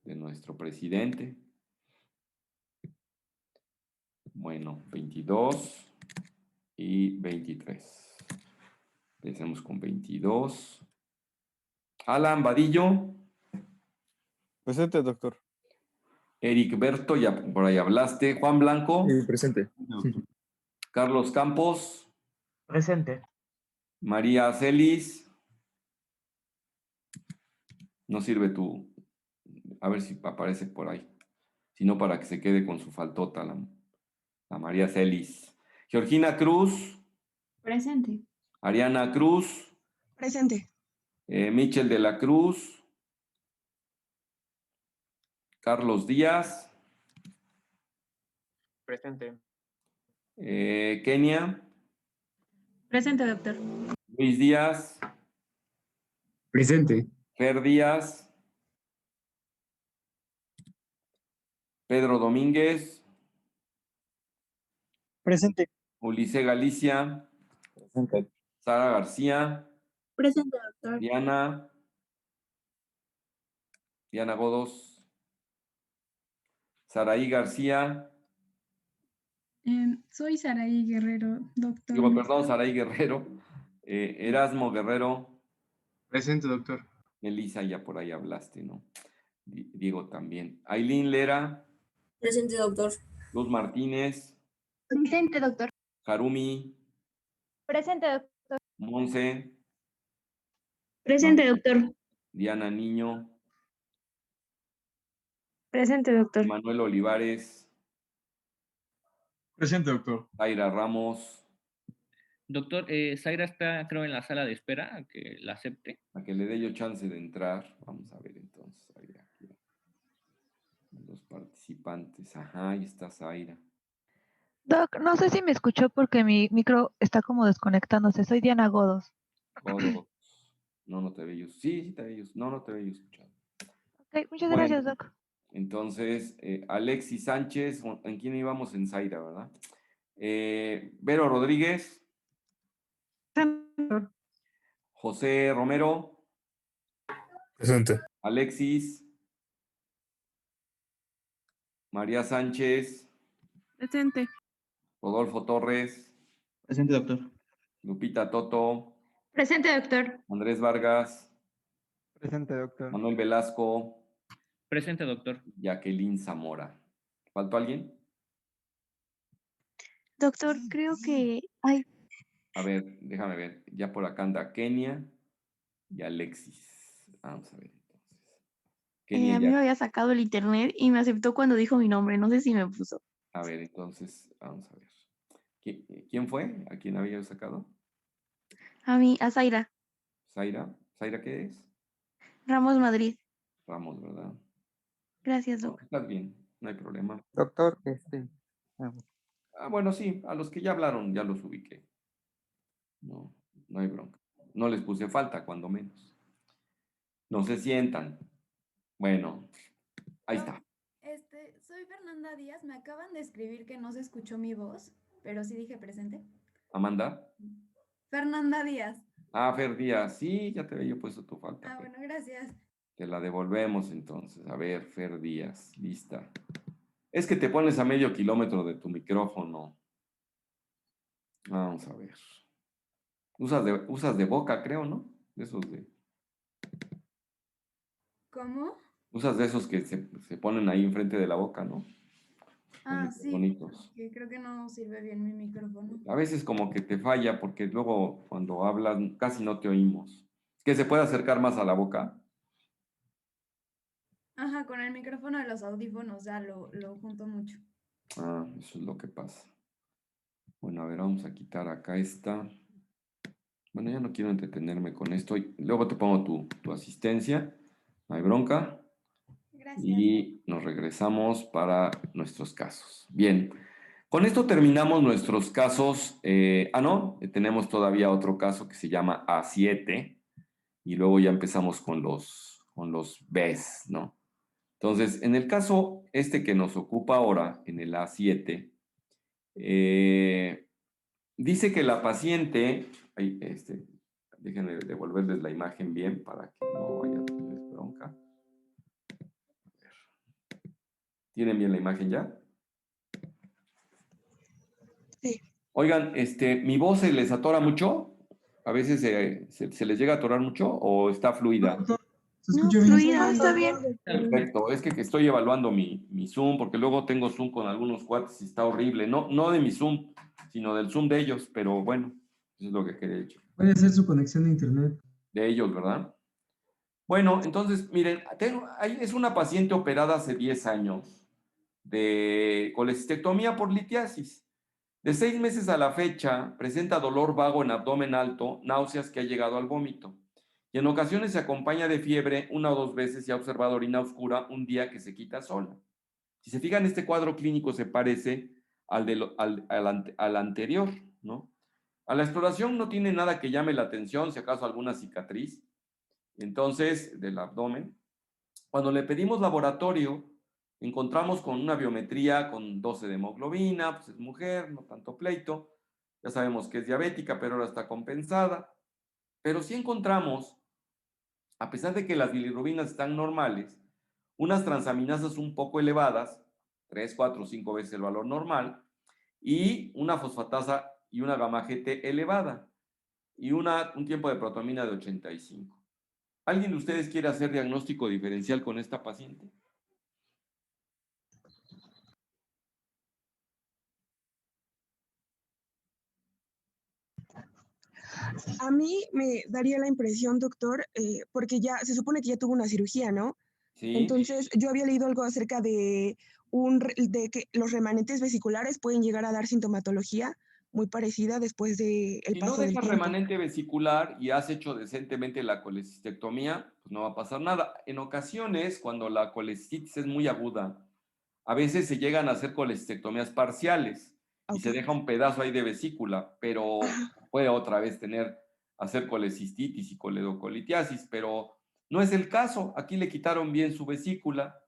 de nuestro presidente. Bueno, 22 y 23. Empecemos con 22. Alan Vadillo. Presente, doctor. Eric Berto, ya por ahí hablaste. Juan Blanco. Presente. Carlos Campos. Presente. María Celis. No sirve tu... A ver si aparece por ahí. Si no, para que se quede con su faltota la María Celis. Georgina Cruz. Presente. Ariana Cruz. Presente. Michel de la Cruz. Carlos Díaz. Presente. Kenia. Presente, doctor. Luis Díaz. Presente. Fer Díaz. Pedro Domínguez. Presente. Ulises Galicia. Presente. Sara García. Presente, doctor. Diana. Diana Godos. Saraí García. Soy Saraí Guerrero, doctor. Digo, perdón, Saraí Guerrero. Erasmo Guerrero. Presente, doctor. Elisa, ya por ahí hablaste, ¿no? Diego también. Ailín Lera. Presente, doctor. Luz Martínez. Presente, doctor. Harumi. Presente, doctor. Monse. Presente, doctor. Diana Niño. Presente, doctor. Manuel Olivares. Presente, doctor. Zaira Ramos. Doctor, Zaira está, creo, en la sala de espera, a que la acepte. A que le dé yo chance de entrar. Vamos a ver entonces. Aquí. Los participantes. Ajá, ahí está Zaira. Doc, no sé si me escuchó porque mi micro está como desconectándose. Soy Diana Godos. Godos. No te veo. Sí, te veo. No te veo escuchado. Ok, muchas Bueno, gracias, Doc. Entonces, Alexis Sánchez, ¿en quién íbamos? En Zaira, ¿verdad? Vero Rodríguez. José Romero. Presente. Alexis. María Sánchez. Presente. Rodolfo Torres. Presente, doctor. Lupita Toto. Presente, doctor. Andrés Vargas. Presente, doctor. Manuel Velasco. Presente, doctor. Jacqueline Zamora. ¿Faltó alguien? Doctor, creo que... Ay, A ver, déjame ver. Ya por acá anda Kenia y Alexis. Vamos a ver entonces. Kenia a y mí me había sacado el internet y me aceptó cuando dijo mi nombre. No sé si me puso. A ver, entonces, vamos a ver. ¿Quién fue? ¿A quién había sacado? A mí, a Zaira. ¿Zaira? ¿Zaira qué es? Ramos Madrid. Ramos, ¿verdad? Gracias, No, doctor. estás bien, no hay problema. Doctor, Bueno, sí, a los que ya hablaron ya los ubiqué. No hay bronca. No les puse falta, cuando menos. No se sientan. Bueno, ahí está. Soy Fernanda Díaz. Me acaban de escribir que no se escuchó mi voz, pero sí dije presente. Amanda. Fernanda Díaz. Fer Díaz. Sí, ya te había puesto tu falta. Fer. Bueno, gracias. Te la devolvemos entonces. A ver, Fer Díaz, lista. Es que te pones a medio kilómetro de tu micrófono. Vamos a ver. Usas de boca, creo, ¿no? De esos de... ¿Cómo? Usas de esos que se ponen ahí enfrente de la boca, ¿no? Sí. Bonitos. Que creo que no sirve bien mi micrófono. A veces como que te falla porque luego cuando hablas casi no te oímos. Que se puede acercar más a la boca. Ajá, con el micrófono de los audífonos ya lo junto mucho. Eso es lo que pasa. Bueno, a ver, vamos a quitar acá esta. Bueno, ya no quiero entretenerme con esto. Luego te pongo tu asistencia. No hay bronca. Gracias. Y nos regresamos para nuestros casos. Bien, con esto terminamos nuestros casos. No, tenemos todavía otro caso que se llama A7 y luego ya empezamos con los Bs, ¿no? Entonces, en el caso que nos ocupa ahora, en el A7, dice que la paciente, déjenme devolverles la imagen bien para que no vaya a tener bronca. ¿Tienen bien la imagen ya? Sí. Oigan, ¿mi voz se les atora mucho? ¿A veces se les llega a atorar mucho o está fluida? ¿Se No, escucha bien? fluido, está bien. Perfecto, es que estoy evaluando mi Zoom, porque luego tengo Zoom con algunos cuates y está horrible. No de mi Zoom, sino del Zoom de ellos, pero bueno, eso es lo que quería decir. Puede ser su conexión a internet. De ellos, ¿verdad? Bueno, entonces, miren, es una paciente operada hace 10 años de colecistectomía por litiasis. De 6 meses a la fecha, presenta dolor vago en abdomen alto, náuseas que ha llegado al vómito. Y en ocasiones se acompaña de fiebre 1 o 2 veces y ha observado orina oscura un día que se quita sola. Si se fijan, este cuadro clínico se parece al anterior, ¿no? A la exploración no tiene nada que llame la atención, si acaso alguna cicatriz, entonces, del abdomen. Cuando le pedimos laboratorio, encontramos con una biometría con 12 de hemoglobina, pues es mujer, no tanto pleito. Ya sabemos que es diabética, pero ahora está compensada. Pero sí encontramos, a pesar de que las bilirrubinas están normales, unas transaminasas un poco elevadas, 3, 4, 5 veces el valor normal, y una fosfatasa y una gamma GT elevada, y un tiempo de protomina de 85. ¿Alguien de ustedes quiere hacer diagnóstico diferencial con esta paciente? A mí me daría la impresión, doctor, porque ya se supone que ya tuvo una cirugía, ¿no? Sí. Entonces, yo había leído algo acerca de que los remanentes vesiculares pueden llegar a dar sintomatología muy parecida después del Si no paso del dejas tiempo. remanente vesicular y has hecho decentemente la colecistectomía, pues no va a pasar nada. En ocasiones, cuando la colecistitis es muy aguda, a veces se llegan a hacer colecistectomías parciales y se deja un pedazo ahí de vesícula, pero puede otra vez hacer colecistitis y coledocolitiasis, pero no es el caso. Aquí le quitaron bien su vesícula,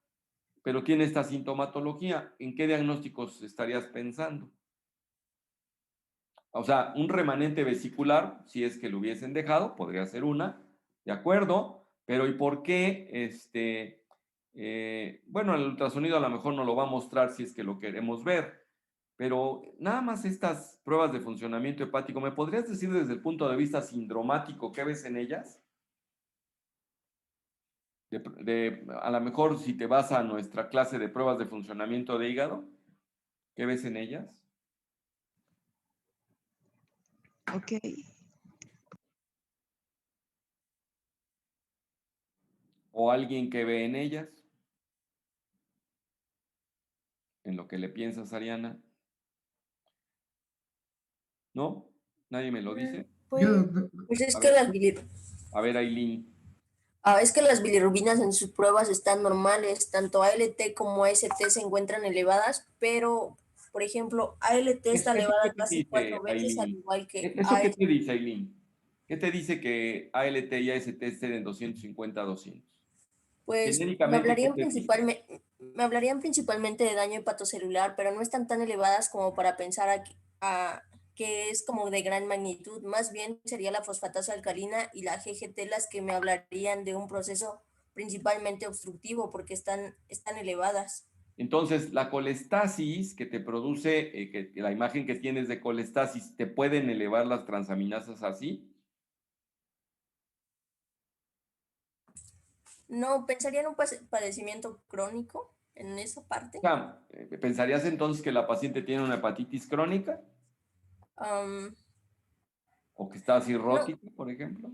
pero tiene esta sintomatología. ¿En qué diagnósticos estarías pensando? O sea, un remanente vesicular, si es que lo hubiesen dejado, podría ser una, de acuerdo, pero ¿y por qué? Bueno, el ultrasonido a lo mejor no lo va a mostrar si es que lo queremos ver, pero nada más estas pruebas de funcionamiento hepático, ¿me podrías decir desde el punto de vista sindromático qué ves en ellas? A lo mejor si te vas a nuestra clase de pruebas de funcionamiento de hígado, ¿qué ves en ellas? Ok. ¿O alguien que ve en ellas? En lo que le piensas, Ariana. ¿No? ¿Nadie me lo dice? Yo, Pues es A que ver. las A ver, Aileen. es que las bilirrubinas en sus pruebas están normales, tanto ALT como AST se encuentran elevadas, pero, por ejemplo, ALT está ¿Eso elevada qué te casi dice, 4 veces, al Aileen? igual que ¿Eso qué AST. te dice, Aileen? ¿Qué te dice que ALT y AST estén en 250 a 200? Pues Genéricamente, ¿qué te dice? me hablarían principalmente de daño hepatocelular, pero no están tan elevadas como para pensar que es como de gran magnitud. Más bien sería la fosfatasa alcalina y la GGT las que me hablarían de un proceso principalmente obstructivo, porque están elevadas. Entonces, la colestasis que te produce, que la imagen que tienes de colestasis, ¿te pueden elevar las transaminasas así? No, pensaría en un padecimiento crónico en esa parte. Ya, ¿pensarías entonces que la paciente tiene una hepatitis crónica? Um, ¿O que está no, cirrótica, por ejemplo?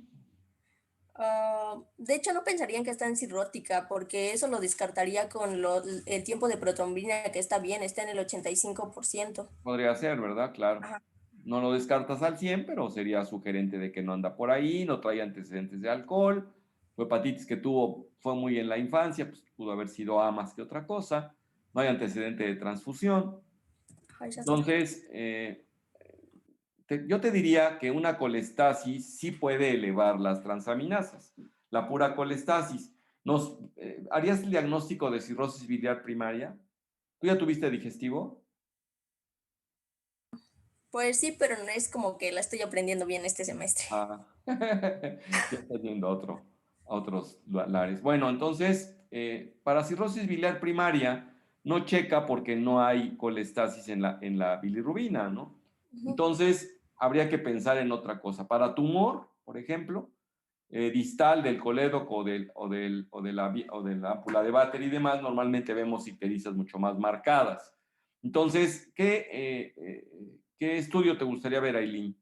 de hecho, no pensaría en que está en cirrótica, porque eso lo descartaría con el tiempo de protrombina, que está bien, está en el 85%. Podría ser, ¿verdad? Claro. Ajá. No lo descartas al 100, pero sería sugerente de que no anda por ahí, no trae antecedentes de alcohol, su hepatitis que tuvo fue muy en la infancia, pues pudo haber sido A más que otra cosa, no hay antecedente de transfusión. Entonces, yo te diría que una colestasis sí puede elevar las transaminasas, la pura colestasis. ¿Harías el diagnóstico de cirrosis biliar primaria? ¿Tú ya tuviste digestivo? Pues sí, pero no es como que la estoy aprendiendo bien este semestre. Ah, ya estás viendo a otros lares. Bueno, entonces, para cirrosis biliar primaria, no checa porque no hay colestasis en la bilirrubina, ¿no? Entonces, habría que pensar en otra cosa. Para tumor, por ejemplo, distal del colédoco o de la ámpula de Vater y demás, normalmente vemos icterizas mucho más marcadas. Entonces, ¿qué estudio te gustaría ver, Aileen?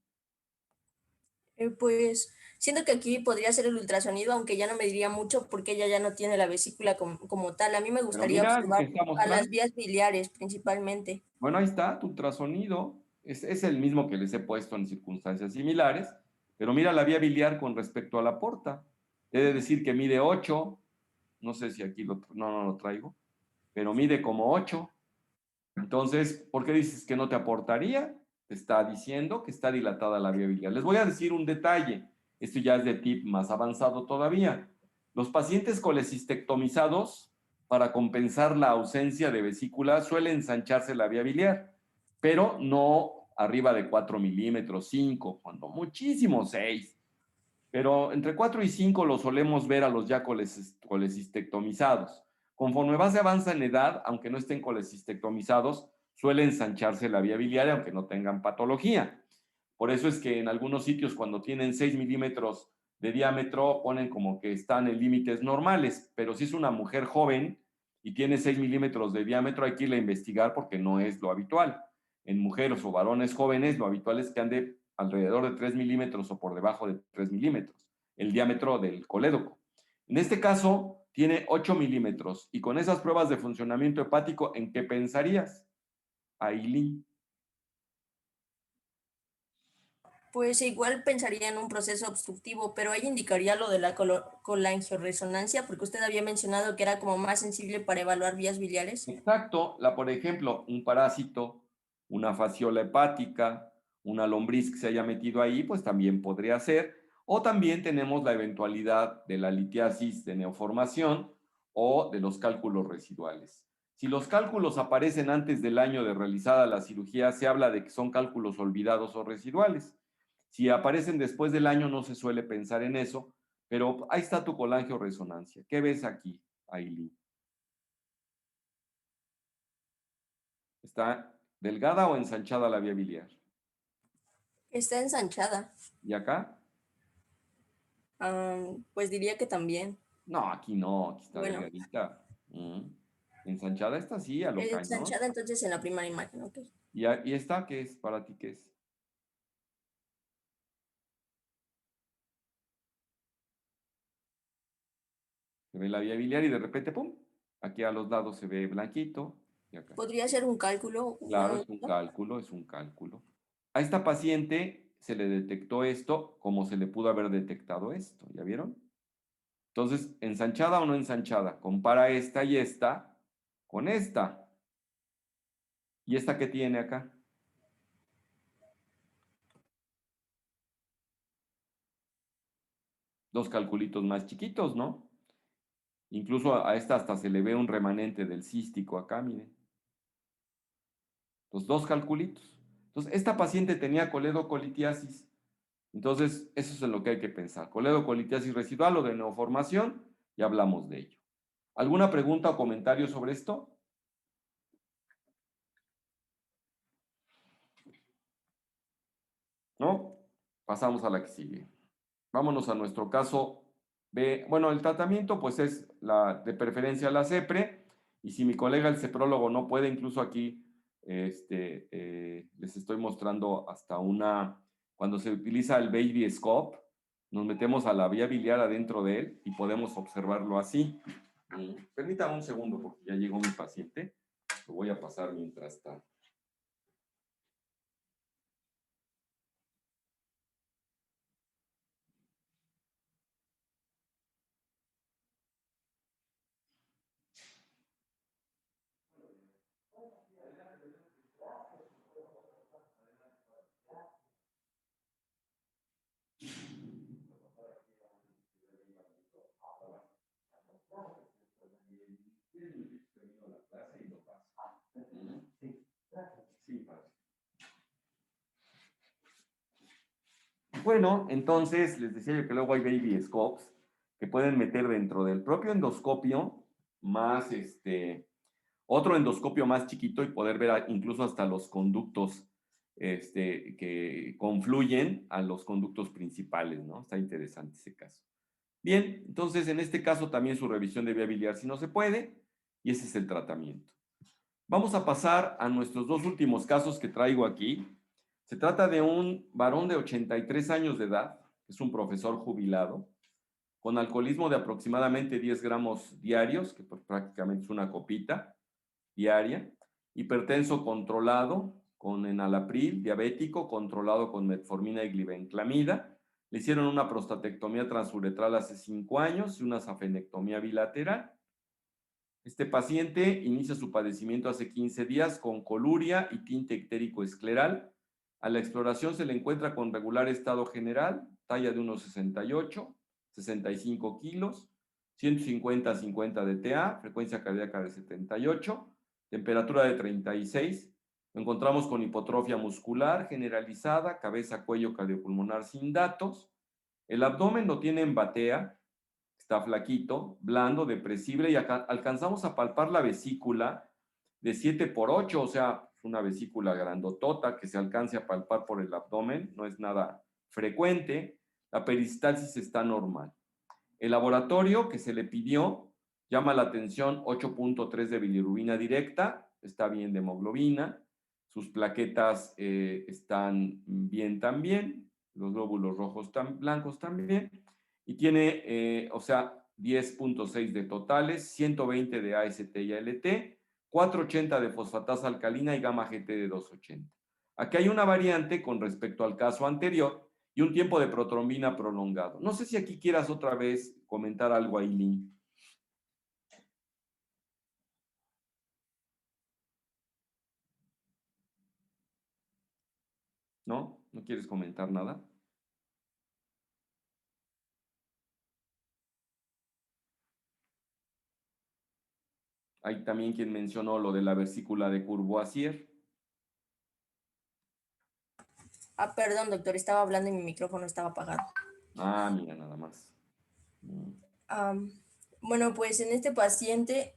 Pues siento que aquí podría ser el ultrasonido, aunque ya no me diría mucho porque ella ya no tiene la vesícula como tal. A mí me Pero gustaría mira, el que observar está a mostrando. las vías biliares principalmente. Bueno, ahí está, tu ultrasonido. Es el mismo que les he puesto en circunstancias similares, pero mira la vía biliar con respecto a la porta. He de decir que mide 8, no sé si aquí no lo traigo, pero mide como 8. Entonces, ¿por qué dices que no te aportaría? Te está diciendo que está dilatada la vía biliar. Les voy a decir un detalle. Esto ya es de tip más avanzado todavía. Los pacientes colecistectomizados, para compensar la ausencia de vesícula, suelen ensancharse la vía biliar, pero no arriba de 4 milímetros, 5, cuando muchísimo 6. Pero entre 4 y 5 lo solemos ver a los ya colecistectomizados. Conforme más se avanza en edad, aunque no estén colecistectomizados, suele ensancharse la vía biliar, aunque no tengan patología. Por eso es que en algunos sitios, cuando tienen 6 milímetros de diámetro, ponen como que están en límites normales, pero si es una mujer joven y tiene 6 milímetros de diámetro, hay que irla a investigar porque no es lo habitual. En mujeres o varones jóvenes, lo habitual es que ande alrededor de 3 milímetros o por debajo de 3 milímetros, el diámetro del colédoco. En este caso, tiene 8 milímetros, y con esas pruebas de funcionamiento hepático, ¿en qué pensarías, Aileen? Pues igual pensaría en un proceso obstructivo, pero ahí indicaría lo de la colangioresonancia, porque usted había mencionado que era como más sensible para evaluar vías biliares. Exacto, por ejemplo, un parásito, una fasciola hepática, una lombriz que se haya metido ahí, pues también podría ser. O también tenemos la eventualidad de la litiasis de neoformación o de los cálculos residuales. Si los cálculos aparecen antes del año de realizada la cirugía, se habla de que son cálculos olvidados o residuales. Si aparecen después del año, no se suele pensar en eso, pero ahí está tu colangioresonancia. ¿Qué ves aquí, Aileen? ¿Está delgada o ensanchada la vía biliar? Está ensanchada. ¿Y acá? Pues diría que también. No, aquí no, aquí está Bueno. delgadita. Ensanchada está así, a lo cañón. Ensanchada entonces en la primera imagen, ok. ¿Y esta qué es? ¿Para ti qué es? Se ve la vía biliar y de repente, ¡pum! Aquí a los lados se ve blanquito. Y acá. ¿Podría ser un cálculo? Claro, es un cálculo, es un cálculo. A esta paciente se le detectó esto como se le pudo haber detectado esto, ¿ya vieron? Entonces, ¿ensanchada o no ensanchada? Compara esta y esta con esta. ¿Y esta qué tiene acá? Dos calculitos más chiquitos, ¿no? Incluso a esta hasta se le ve un remanente del cístico acá, miren. Los dos calculitos. Entonces, esta paciente tenía coledocolitiasis. Entonces, eso es en lo que hay que pensar. Coledocolitiasis residual o de neoformación, ya hablamos de ello. ¿Alguna pregunta o comentario sobre esto? ¿No? Pasamos a la que sigue. Vámonos a nuestro caso. Bueno, el tratamiento pues es de preferencia la CEPRE, y si mi colega el ceprólogo no puede, incluso aquí les estoy mostrando hasta cuando se utiliza el baby scope, nos metemos a la vía biliar adentro de él y podemos observarlo así. Permítame un segundo porque ya llegó mi paciente. Lo voy a pasar mientras tanto. Bueno, entonces les decía yo que luego hay baby scopes que pueden meter dentro del propio endoscopio más otro endoscopio más chiquito y poder ver incluso hasta los conductos que confluyen a los conductos principales, ¿no? Está interesante ese caso. Bien, entonces en este caso también su revisión de vía biliar si no se puede, y ese es el tratamiento. Vamos a pasar a nuestros dos últimos casos que traigo aquí. Se trata de un varón de 83 años de edad, que es un profesor jubilado, con alcoholismo de aproximadamente 10 gramos diarios, que pues prácticamente es una copita diaria, hipertenso controlado con enalapril, diabético controlado con metformina y glibenclamida. Le hicieron una prostatectomía transuretral hace 5 años y una safenectomía bilateral. Este paciente inicia su padecimiento hace 15 días con coluria y tinte ictérico escleral. A la exploración se le encuentra con regular estado general, talla de unos 68, 65 kilos, 150-50 de TA, frecuencia cardíaca de 78, temperatura de 36. Lo encontramos con hipotrofia muscular generalizada, cabeza, cuello cardiopulmonar sin datos. El abdomen lo tiene en batea, está flaquito, blando, depresible, y acá alcanzamos a palpar la vesícula de 7x8, o sea, una vesícula grandotota que se alcance a palpar por el abdomen, no es nada frecuente. La peristalsis está normal. El laboratorio que se le pidió llama la atención 8.3 de bilirrubina directa, está bien de hemoglobina, sus plaquetas están bien también, los glóbulos rojos blancos también, y tiene, o sea, 10.6 de totales, 120 de AST y ALT, 480 de fosfatasa alcalina y gamma GT de 280. Aquí hay una variante con respecto al caso anterior y un tiempo de protrombina prolongado. No sé si aquí quieras otra vez comentar algo, Aileen. ¿No? ¿No quieres comentar nada? Hay también quien mencionó lo de la vesícula de Courvoisier. Ah, perdón, doctor, estaba hablando y mi micrófono estaba apagado. Ah, mira, nada más. Bueno, pues en este paciente,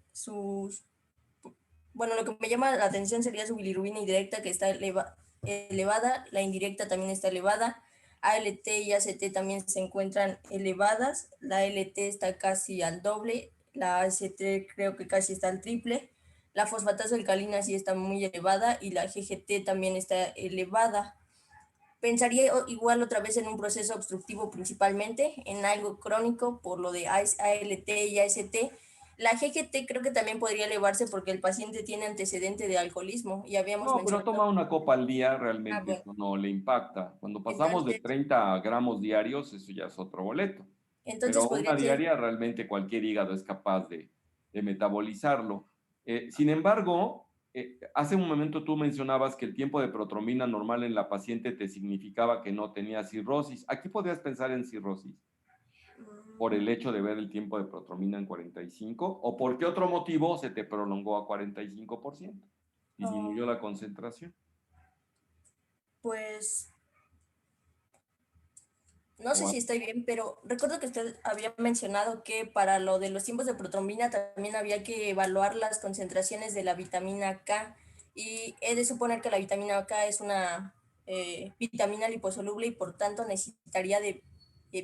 bueno, lo que me llama la atención sería su bilirrubina indirecta, que está elevada, la indirecta también está elevada, ALT y ACT también se encuentran elevadas, la LT está casi al doble, la ACT creo que casi está al triple, la fosfatasa alcalina sí está muy elevada y la GGT también está elevada. Pensaría igual otra vez en un proceso obstructivo principalmente, en algo crónico por lo de ALT y AST. La GGT creo que también podría elevarse porque el paciente tiene antecedente de alcoholismo y habíamos No, pero mencionado... toma una copa al día, realmente bueno. eso no le impacta. Cuando pasamos de Entonces, 30 gramos diarios, eso ya es otro boleto. entonces Pero podría una ser... diaria, realmente cualquier hígado es capaz de metabolizarlo. Sin embargo, hace un momento tú mencionabas que el tiempo de protrombina normal en la paciente te significaba que no tenía cirrosis. Aquí podrías pensar en cirrosis por el hecho de ver el tiempo de protrombina en 45, o por qué otro motivo se te prolongó a 45%, disminuyó la concentración. Pues no sé si estoy bien, pero recuerdo que usted había mencionado que para lo de los tiempos de protrombina también había que evaluar las concentraciones de la vitamina K, y he de suponer que la vitamina K es una vitamina liposoluble y por tanto necesitaría de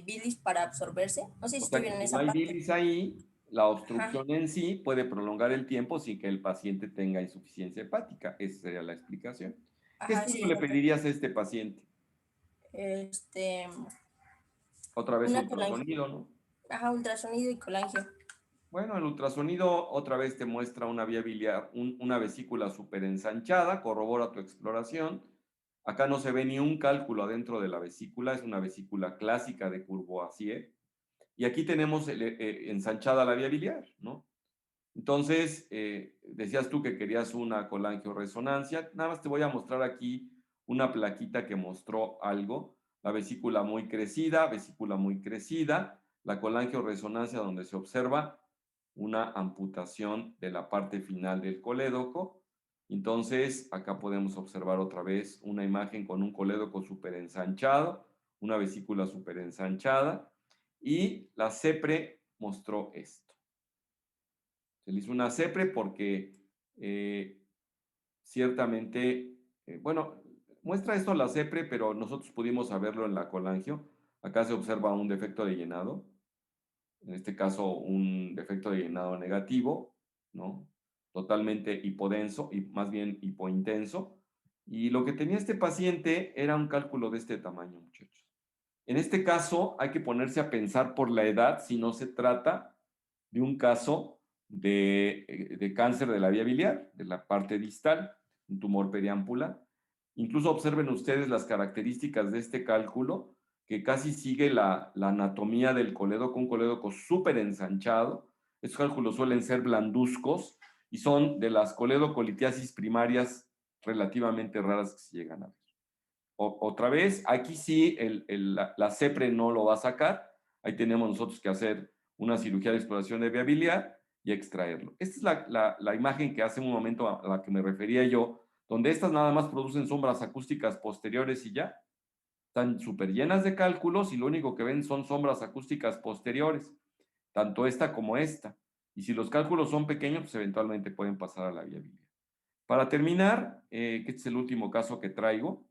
bilis para absorberse. No sé si O estoy sea bien que en si no esa hay parte. bilis ahí, la obstrucción en sí puede prolongar el tiempo sin que el paciente tenga insuficiencia hepática. Esa sería la explicación. ¿Qué Ajá, estudio sí, le doctor. pedirías a este paciente? Otra vez Una colangio. ultrasonido, ¿no? Ajá, ultrasonido y colangio. Bueno, el ultrasonido otra vez te muestra una vía biliar, una vesícula súper ensanchada, corrobora tu exploración. Acá no se ve ni un cálculo adentro de la vesícula, es una vesícula clásica de Courvoisier. Y aquí tenemos ensanchada la vía biliar, ¿no? Entonces, decías tú que querías una colangioresonancia. Nada más te voy a mostrar aquí una plaquita que mostró algo. La vesícula muy crecida, la colangioresonancia donde se observa una amputación de la parte final del colédoco. Entonces, acá podemos observar otra vez una imagen con un colédoco súper ensanchado, una vesícula súper ensanchada, y la CEPRE mostró esto. Se le hizo una CEPRE porque ciertamente, bueno, muestra esto la CEPRE, pero nosotros pudimos saberlo en la colangio. Acá se observa un defecto de llenado. en este caso un defecto de llenado negativo, ¿no? Totalmente hipodenso, y más bien hipointenso. Y lo que tenía este paciente era un cálculo de este tamaño, muchachos. En este caso hay que ponerse a pensar por la edad si no se trata de un caso de cáncer de la vía biliar, de la parte distal, un tumor periampular. Incluso observen ustedes las características de este cálculo, que casi sigue la anatomía del colédoco, un colédoco súper ensanchado. Estos cálculos suelen ser blanduzcos y son de las coledocolitiasis primarias relativamente raras que se llegan a ver. Otra vez, aquí sí la CEPRE no lo va a sacar. Ahí tenemos nosotros que hacer una cirugía de exploración de vía biliar y extraerlo. Esta es la imagen que hace un momento a la que me refería yo, donde estas nada más producen sombras acústicas posteriores y ya. Están súper llenas de cálculos y lo único que ven son sombras acústicas posteriores, tanto esta como esta. Y si los cálculos son pequeños, pues eventualmente pueden pasar a la vía biliar. Para terminar, que este es el último caso que traigo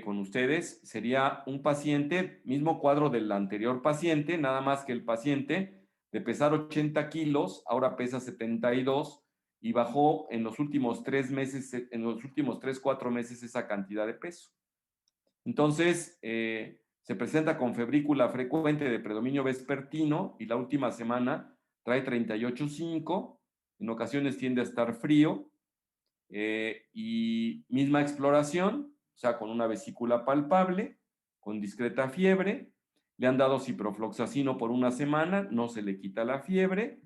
con ustedes, sería un paciente, mismo cuadro del anterior paciente, nada más que el paciente de pesar 80 kilos, ahora pesa 72 y bajó en los últimos 3 meses, en los últimos 3-4 meses esa cantidad de peso. Entonces, se presenta con febrícula frecuente de predominio vespertino y la última semana trae 38.5, en ocasiones tiende a estar frío y misma exploración, o sea, con una vesícula palpable, con discreta fiebre, le han dado ciprofloxacino por una semana, no se le quita la fiebre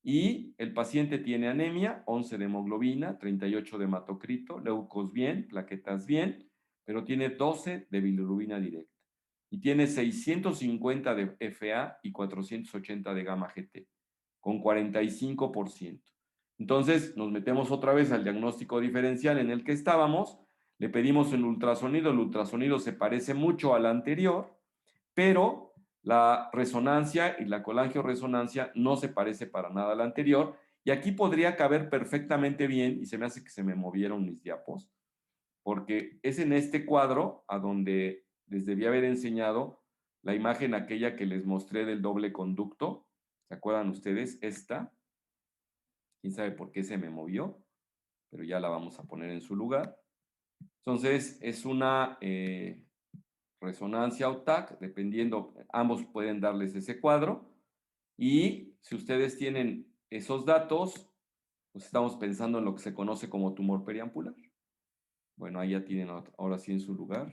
y el paciente tiene anemia, 11 de hemoglobina, 38 de hematocrito, leucos bien, plaquetas bien, pero tiene 12 de bilirrubina directa y tiene 650 de FA y 480 de gamma GT, con 45%. Entonces, nos metemos otra vez al diagnóstico diferencial en el que estábamos, le pedimos el ultrasonido se parece mucho al anterior, pero la resonancia y la colangioresonancia no se parece para nada a la anterior, y aquí podría caber perfectamente bien, y se me hace que se me movieron mis diapos, porque es en este cuadro a donde les debía haber enseñado la imagen aquella que les mostré del doble conducto. ¿Se acuerdan ustedes? Esta. Quién sabe por qué se me movió, pero ya la vamos a poner en su lugar. Entonces, es una resonancia o TAC, dependiendo, ambos pueden darles ese cuadro. Y si ustedes tienen esos datos, pues estamos pensando en lo que se conoce como tumor periampular. Bueno, ahí ya tienen ahora sí en su lugar.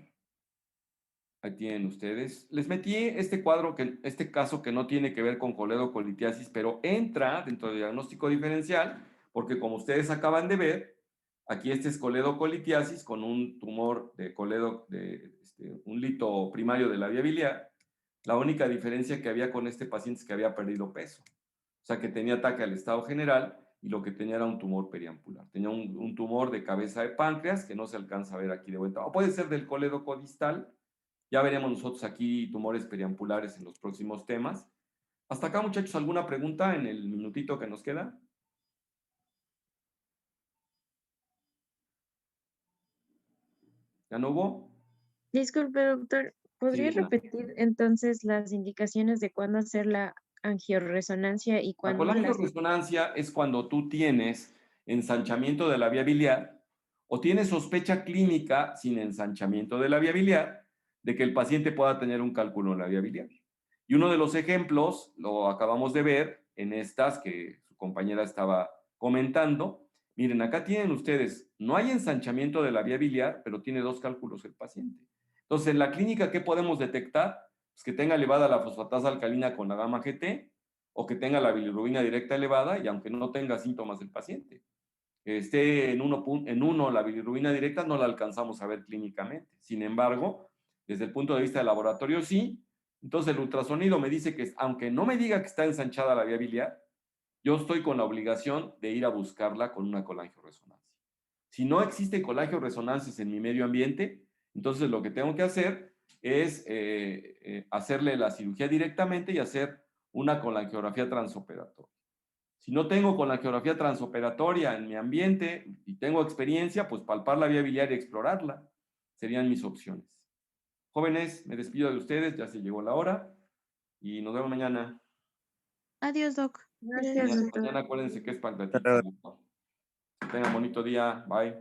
Ahí tienen ustedes. Les metí este cuadro, este caso que no tiene que ver con coledocolitiasis, pero entra dentro del diagnóstico diferencial, porque como ustedes acaban de ver, aquí este es coledocolitiasis con un tumor de un lito primario de la vía biliar. La única diferencia que había con este paciente es que había perdido peso. O sea, que tenía ataque al estado general y lo que tenía era un tumor periampular. Tenía un tumor de cabeza de páncreas que no se alcanza a ver aquí de vuelta. O puede ser del colédoco distal. Ya veremos nosotros aquí tumores periampulares en los próximos temas. Hasta acá, muchachos, ¿alguna pregunta en el minutito que nos queda? ¿Ya no hubo? Disculpe, doctor, ¿podría Sí, repetir entonces las indicaciones de cuándo hacer la angioresonancia y la cuándo las... colangioresonancia es cuando tú tienes ensanchamiento de la vía biliar o tienes sospecha clínica sin ensanchamiento de la vía biliar de que el paciente pueda tener un cálculo en la vía biliar. Y uno de los ejemplos lo acabamos de ver en estas que su compañera estaba comentando. Miren, acá tienen ustedes, no hay ensanchamiento de la vía biliar, pero tiene 2 cálculos el paciente. Entonces, en la clínica, ¿qué podemos detectar? Pues que tenga elevada la fosfatasa alcalina con la gamma GT o que tenga la bilirrubina directa elevada y aunque no tenga síntomas el paciente. Esté en uno la bilirrubina directa, no la alcanzamos a ver clínicamente. Sin embargo, desde el punto de vista del laboratorio, sí. Entonces, el ultrasonido me dice que, aunque no me diga que está ensanchada la vía biliar, yo estoy con la obligación de ir a buscarla con una colangioresonancia. Si no existe colangioresonancias en mi medio ambiente, entonces lo que tengo que hacer es hacerle la cirugía directamente y hacer una colangiografía transoperatoria. Si no tengo colangiografía transoperatoria en mi ambiente y tengo experiencia, pues palpar la vía biliar y explorarla. Serían mis opciones. Jóvenes, me despido de ustedes, ya se llegó la hora y nos vemos mañana. Adiós, Doc. Gracias, Gracias. doctor. Mañana acuérdense que es para el gatito. Que tengan bonito día. Bye.